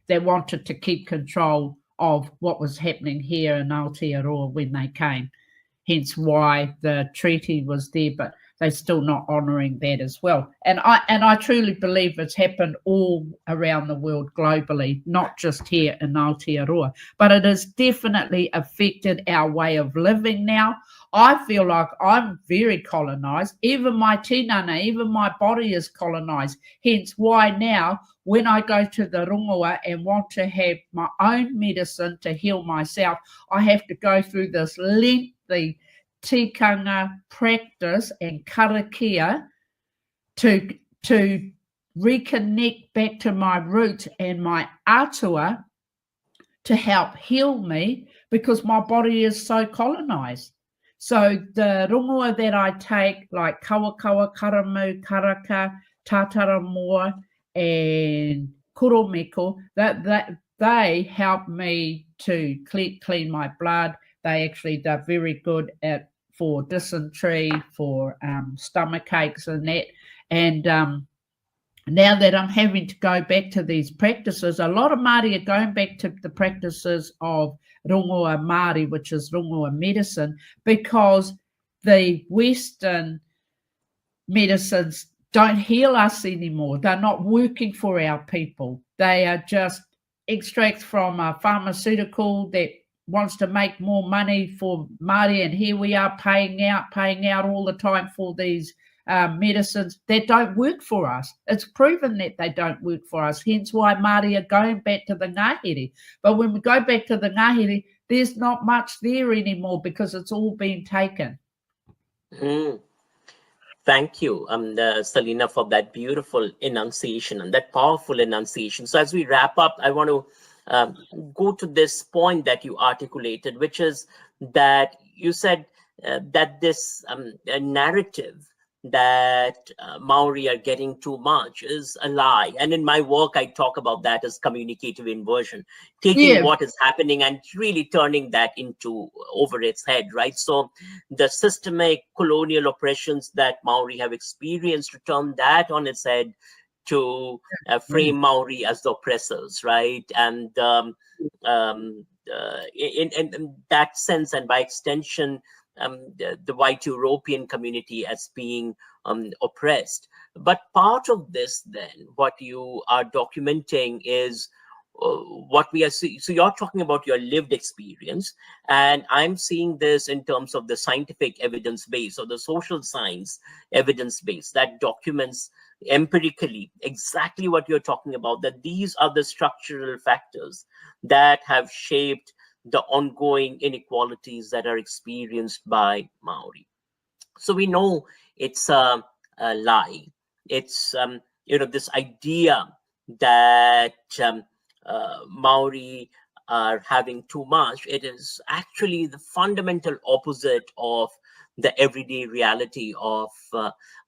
A: wanted to keep control of what was happening here in Aotearoa when they came. Hence why the treaty was there, but they're still not honouring that as well. And I truly believe it's happened all around the world globally, not just here in Aotearoa. But it has definitely affected our way of living now. I feel like I'm very colonised. Even my tinana, even my body is colonised. Hence why now, when I go to the rongoa and want to have my own medicine to heal myself, I have to go through this lengthy tikanga practice and karakia to reconnect back to my roots and my atua to help heal me, because my body is so colonized. So the rongoa that I take, like kawakawa, karamu, karaka, tataramoa, and kuromeko, that they help me to clean my blood. They're very good for dysentery, for stomach aches and that. And now that I'm having to go back to these practices, a lot of Māori are going back to the practices of rongoa Māori, which is rongoa medicine, because the Western medicines don't heal us anymore. They're not working for our people. They are just extracts from a pharmaceutical that wants to make more money for Māori, and here we are paying out all the time for these medicines that don't work for us. It's proven that they don't work for us, hence why Māori are going back to the ngahere. But when we go back to the ngahere, there's not much there anymore because it's all been taken.
B: Thank you, Selina, for that beautiful enunciation and that powerful enunciation. So as we wrap up, I want to go to this point that you articulated, which is that you said that this narrative that Maori are getting too much is a lie. And in my work, I talk about that as communicative inversion, taking what is happening and really turning that into over its head, right? So the systemic colonial oppressions that Maori have experienced, to turn that on its head, to frame Maori as the oppressors, right? And in that sense, and by extension, the white European community as being oppressed. But part of this, then, what you are documenting is what we are seeing. So you're talking about your lived experience, and I'm seeing this in terms of the scientific evidence base, or the social science evidence base that documents empirically exactly what you're talking about, that these are the structural factors that have shaped the ongoing inequalities that are experienced by Maori. So we know it's a lie. It's this idea that Maori are having too much. It is actually the fundamental opposite of the everyday reality of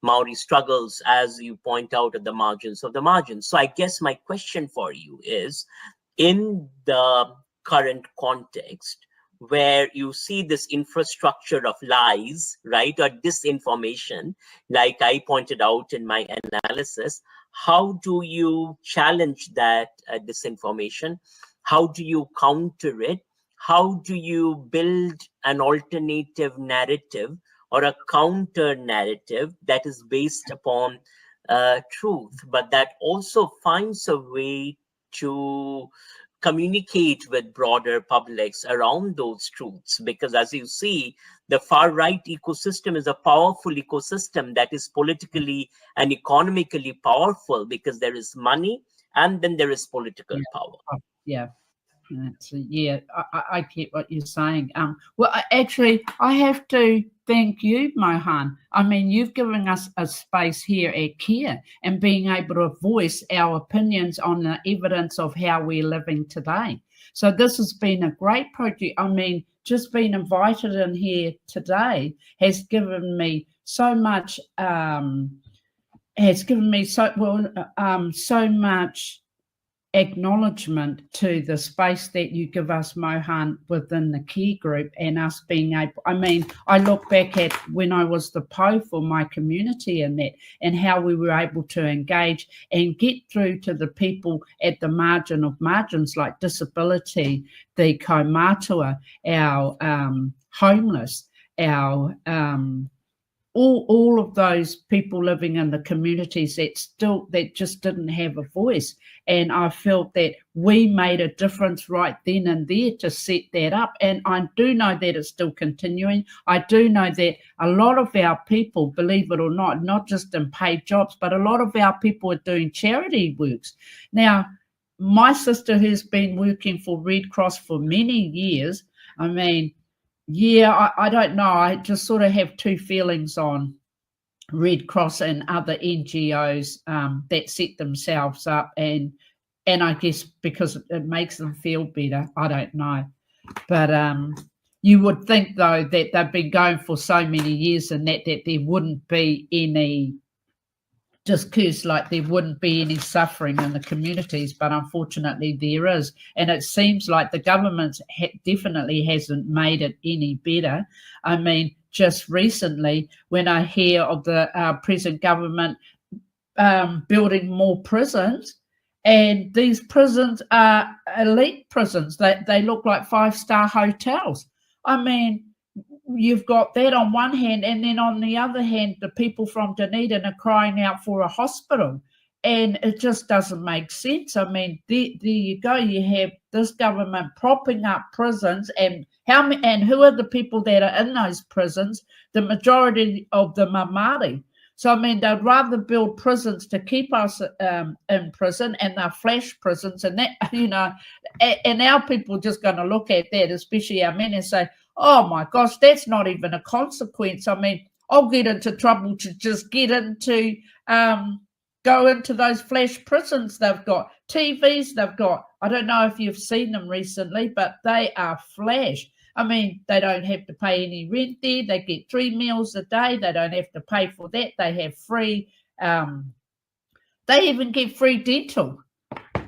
B: Maori struggles, as you point out, at the margins of the margins. So I guess my question for you is, in the current context, where you see this infrastructure of lies, right, or disinformation, like I pointed out in my analysis, how do you challenge that disinformation? How do you counter it? How do you build an alternative narrative or a counter narrative that is based upon truth, but that also finds a way to communicate with broader publics around those truths? Because as you see, the far right ecosystem is a powerful ecosystem that is politically and economically powerful, because there is money and then there is political power.
A: Yeah. Yeah, I get what you're saying. Well, actually, I have to thank you, Mohan. I mean, you've given us a space here at CARE and being able to voice our opinions on the evidence of how we're living today. So this has been a great project. I mean, just being invited in here today has given me so much. So much acknowledgement to the space that you give us, Mohan, within the CARE group, and us being able, I mean, I look back at when I was the PO for my community and that, and how we were able to engage and get through to the people at the margin of margins, like disability, the kaumatua, our homeless, our all of those people living in the communities that just didn't have a voice. And I felt that we made a difference right then and there to set that up. And I do know that it's still continuing. I do know that a lot of our people, believe it or not just in paid jobs, but a lot of our people are doing charity works. Now, my sister, who's been working for Red Cross for many years, I mean, yeah, I don't know. I just sort of have two feelings on Red Cross and other NGOs that set themselves up, and I guess because it makes them feel better. I don't know, but you would think though that they've been going for so many years and that there wouldn't be any discourse, like there wouldn't be any suffering in the communities, but unfortunately there is. And it seems like the government definitely hasn't made it any better. I mean, just recently when I hear of the present government building more prisons, and these prisons are elite prisons, they look like 5-star hotels. I mean, you've got that on one hand, and then on the other hand, the people from Dunedin are crying out for a hospital, and it just doesn't make sense. I mean, there you go. You have this government propping up prisons, and who are the people that are in those prisons? The majority of them are Māori. So, I mean, they'd rather build prisons to keep us in prison, and they're flash prisons, and that, you know, and our people are just going to look at that, especially our men, and say, oh my gosh, that's not even a consequence. I mean, I'll get into trouble to just get into, go into those flash prisons. They've got TVs, they've got, I don't know if you've seen them recently, but they are flash. I mean, they don't have to pay any rent there. They get 3 meals a day. They don't have to pay for that. They have free, they even get free dental,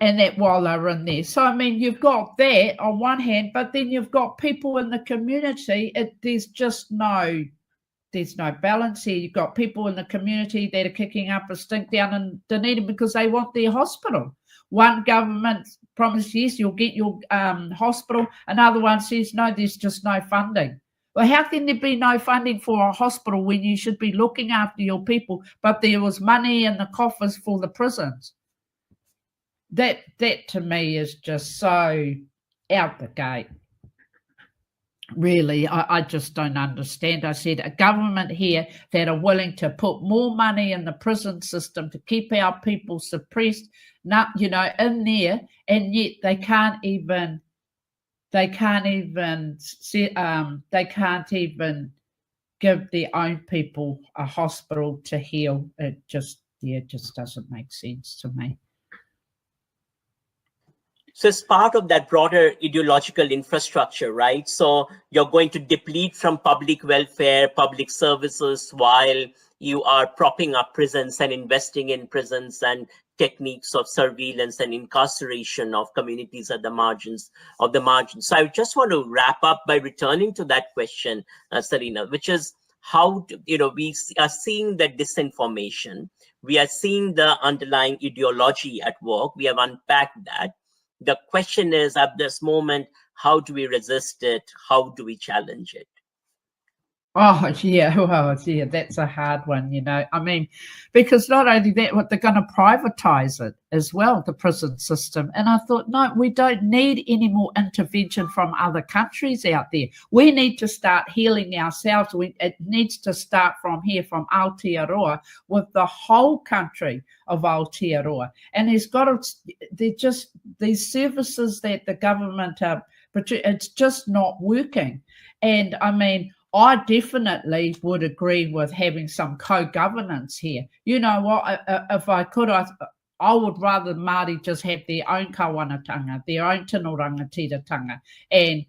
A: and that while they're in there. So, I mean, you've got that on one hand, but then you've got people in the community. There's no balance here. You've got people in the community that are kicking up a stink down in Dunedin because they want their hospital. One government promises, yes, you'll get your hospital. Another one says, no, there's just no funding. Well, how can there be no funding for a hospital when you should be looking after your people, but there was money in the coffers for the prisons? That to me is just so out the gate. Really, I just don't understand. I said a government here that are willing to put more money in the prison system to keep our people suppressed, not, you know, in there, and yet they can't even give their own people a hospital to heal. It just doesn't make sense to me.
B: So it's part of that broader ideological infrastructure, right? So you're going to deplete from public welfare, public services, while you are propping up prisons and investing in prisons and techniques of surveillance and incarceration of communities at the margins of the margins. So I just want to wrap up by returning to that question, Selina, which is how we are seeing the disinformation. We are seeing the underlying ideology at work. We have unpacked that. The question is, at this moment, how do we resist it? How do we challenge it?
A: Oh, yeah, well, yeah, that's a hard one, I mean, because not only that, what they're going to privatize it as well, the prison system. And I thought, no, we don't need any more intervention from other countries out there. We need to start healing ourselves. It needs to start from here, from Aotearoa, with the whole country of Aotearoa. And they're just these services that the government it's just not working. And I mean, I definitely would agree with having some co-governance here. You know what? If I could, I would rather Māori just have their own kawanatanga, their own tino rangatiratanga, and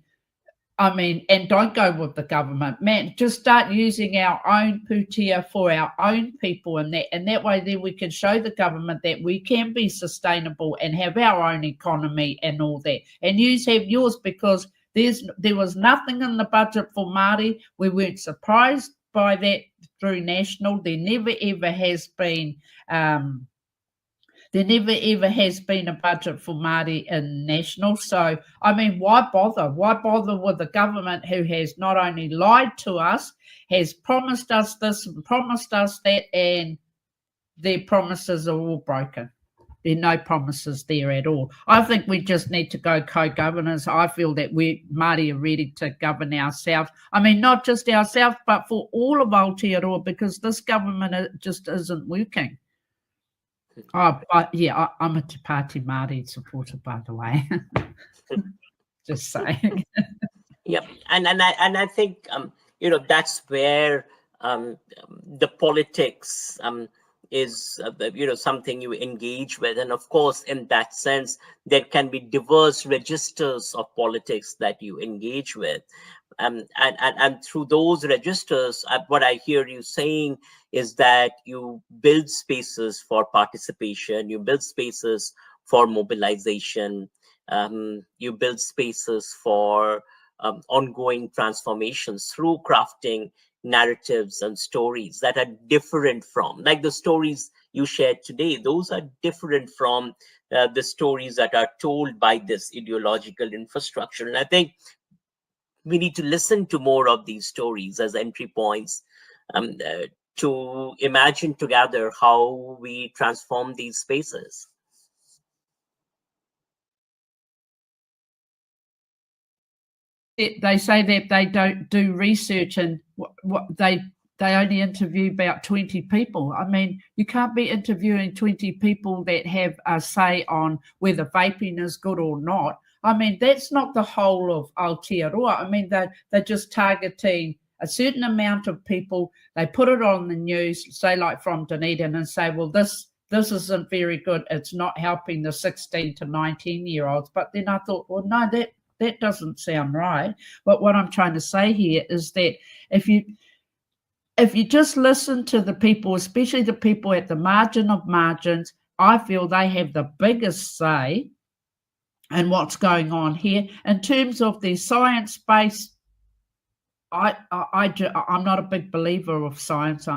A: I mean, and don't go with the government, man. Just start using our own putia for our own people, and that way, then we can show the government that we can be sustainable and have our own economy and all that, and have yours, because there was nothing in the budget for Māori. We weren't surprised by that through national. There never ever has been a budget for Māori in national. So, I mean, why bother? Why bother with a government who has not only lied to us, has promised us this and promised us that, and their promises are all broken. There are no promises there at all. I think we just need to go co-governance. I feel that Māori are ready to govern ourselves. I mean, not just ourselves, but for all of Aotearoa, because this government just isn't working. Oh, but yeah, I'm a Te Pāti Māori supporter, by the way. Just saying.
B: Yep, and I think that's where the politics is something you engage with, and of course, in that sense, there can be diverse registers of politics that you engage with, and through those registers, what I hear you saying is that you build spaces for participation, you build spaces for mobilization, you build spaces for ongoing transformations through crafting narratives and stories that are different from, like the stories you shared today. Those are different from the stories that are told by this ideological infrastructure. And I think we need to listen to more of these stories as entry points to imagine together how we transform these spaces.
A: They say that they don't do research, and what they only interview about 20 people. I mean, you can't be interviewing 20 people that have a say on whether vaping is good or not. I mean, that's not the whole of Aotearoa. I mean, they're just targeting a certain amount of people. They put it on the news, say like from Dunedin, and say, well, this isn't very good. It's not helping the 16 to 19-year-olds. But then I thought, well, no, that doesn't sound right. But what I'm trying to say here is that if you just listen to the people, especially the people at the margin of margins, I feel they have the biggest say in what's going on here. In terms of the science-based, I'm not a big believer of science.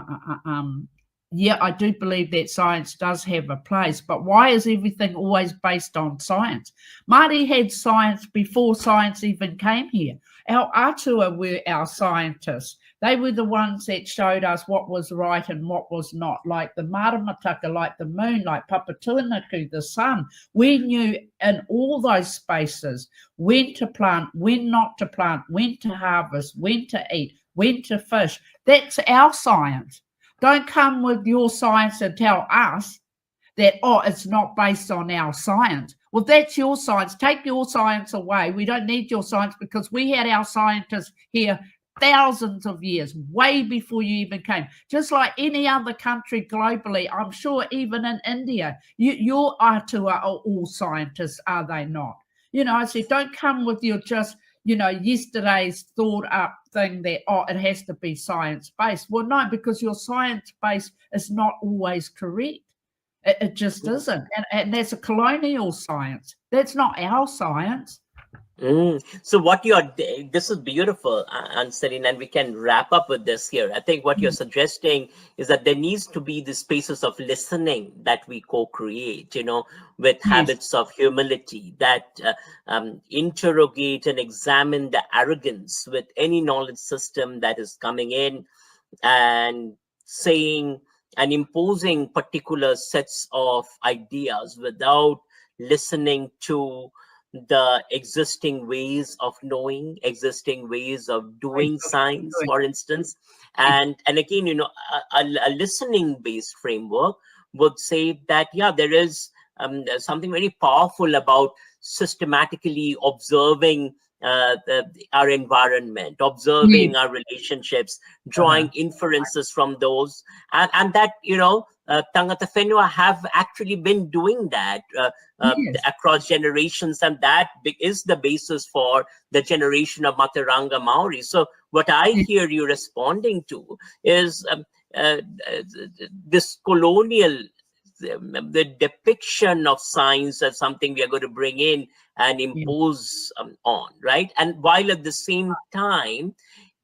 A: Yeah, I do believe that science does have a place, but why is everything always based on science? Māori had science before science even came here. Our atua were our scientists. They were the ones that showed us what was right and what was not, like the maramataka, like the moon, like Papatuanaku, the sun. We knew in all those spaces when to plant, when not to plant, when to harvest, when to eat, when to fish. That's our science. Don't come with your science and tell us that, oh, it's not based on our science. Well, that's your science. Take your science away. We don't need your science, because we had our scientists here thousands of years, way before you even came. Just like any other country globally, I'm sure even in India, your atua are all scientists, are they not? You know, I said, don't come with your just, you know, yesterday's thought up thing that, oh, it has to be science-based. Well, no, because your science-based is not always correct. It just isn't. And that's a colonial science. That's not our science.
B: So what this is beautiful, and Selina, and we can wrap up with this here. I think what you're suggesting is that there needs to be the spaces of listening that we co-create, you know, with habits of humility that interrogate and examine the arrogance with any knowledge system that is coming in and saying and imposing particular sets of ideas without listening to the existing ways of knowing, existing ways of doing science, for instance. And again, you know, a listening based framework would say that, yeah, there is something very powerful about systematically observing our environment, observing our relationships, drawing inferences from those, and that, you know, tangata whenua have actually been doing that across generations, and that is the basis for the generation of Mataranga Maori. So what I hear you responding to is this colonial, the depiction of science as something we are going to bring in and impose on, right? And while at the same time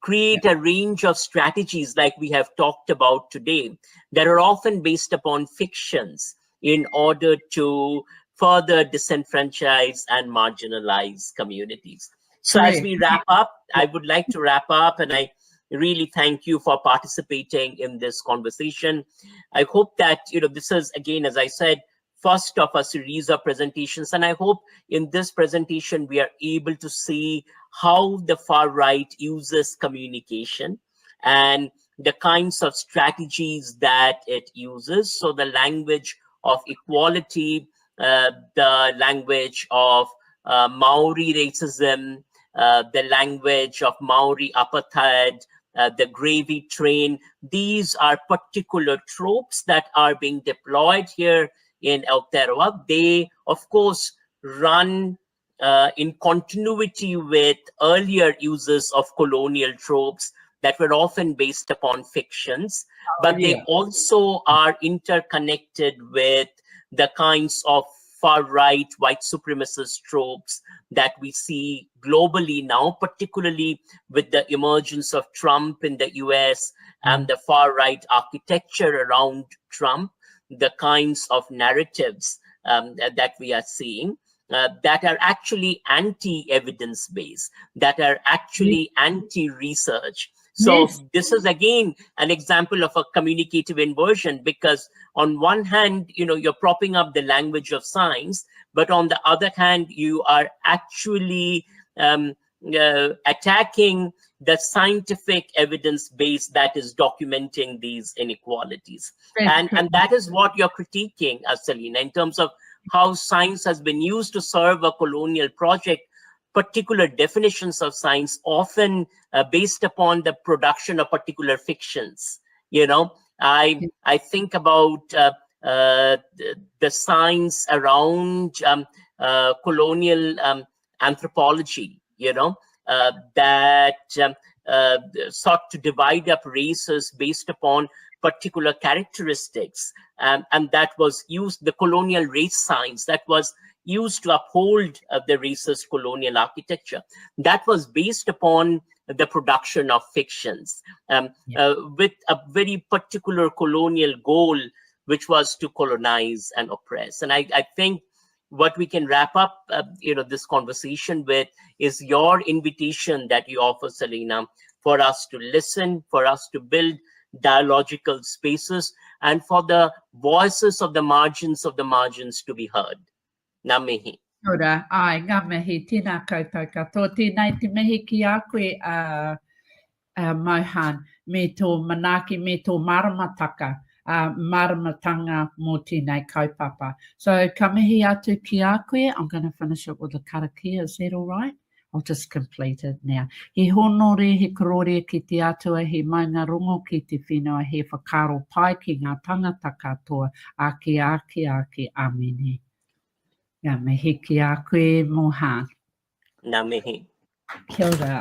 B: create a range of strategies like we have talked about today that are often based upon fictions in order to further disenfranchise and marginalize communities. So as we wrap up, I would like to wrap up, and I really thank you for participating in this conversation. I hope that, you know, this is, again, as I said, first of a series of presentations, and I hope in this presentation we are able to see how the far right uses communication and the kinds of strategies that it uses. So the language of equality, the language of Maori racism, the language of Maori apartheid, the gravy train. These are particular tropes that are being deployed here in Aotearoa. They, of course, run in continuity with earlier uses of colonial tropes that were often based upon fictions, but they also are interconnected with the kinds of far-right white supremacist tropes that we see globally now, particularly with the emergence of Trump in the US and the far-right architecture around Trump, the kinds of narratives that we are seeing that are actually anti-evidence-based, that are actually anti-research. So this is, again, an example of a communicative inversion, because on one hand, you know, you're propping up the language of science, but on the other hand, you are actually attacking the scientific evidence base that is documenting these inequalities. And that is what you're critiquing, Selina, in terms of how science has been used to serve a colonial project, particular definitions of science, often based upon the production of particular fictions. You know, I think about the science around colonial anthropology, you know, that sought to divide up races based upon particular characteristics, and that was used, the colonial race science that was used to uphold the racist colonial architecture, that was based upon the production of fictions with a very particular colonial goal, which was to colonize and oppress. And I think what we can wrap up you know, this conversation with is your invitation that you offer, Selina, for us to listen, for us to build dialogical spaces, and for the voices of the margins to be heard. Ngā mihi.
A: Ora, ai, ngā mihi, tēnā koutou katoa. Tēnei te mihi ki a koe, Mohan, me tō manaki, me tō maramataka, maramatanga mō tēnei kaupapa. So, ka mihi atu ki a koe. I'm going to finish it with a karakia. Is that all right? I'll just complete it now. He honore, he korore ki te atua, he maunga rongo ki te whenua, he whakaro pai ki ngā tangata katoa, ake, amene. Ngā mihi ki a koe, Mohan.
B: Ngā mihi.
A: Kia ora.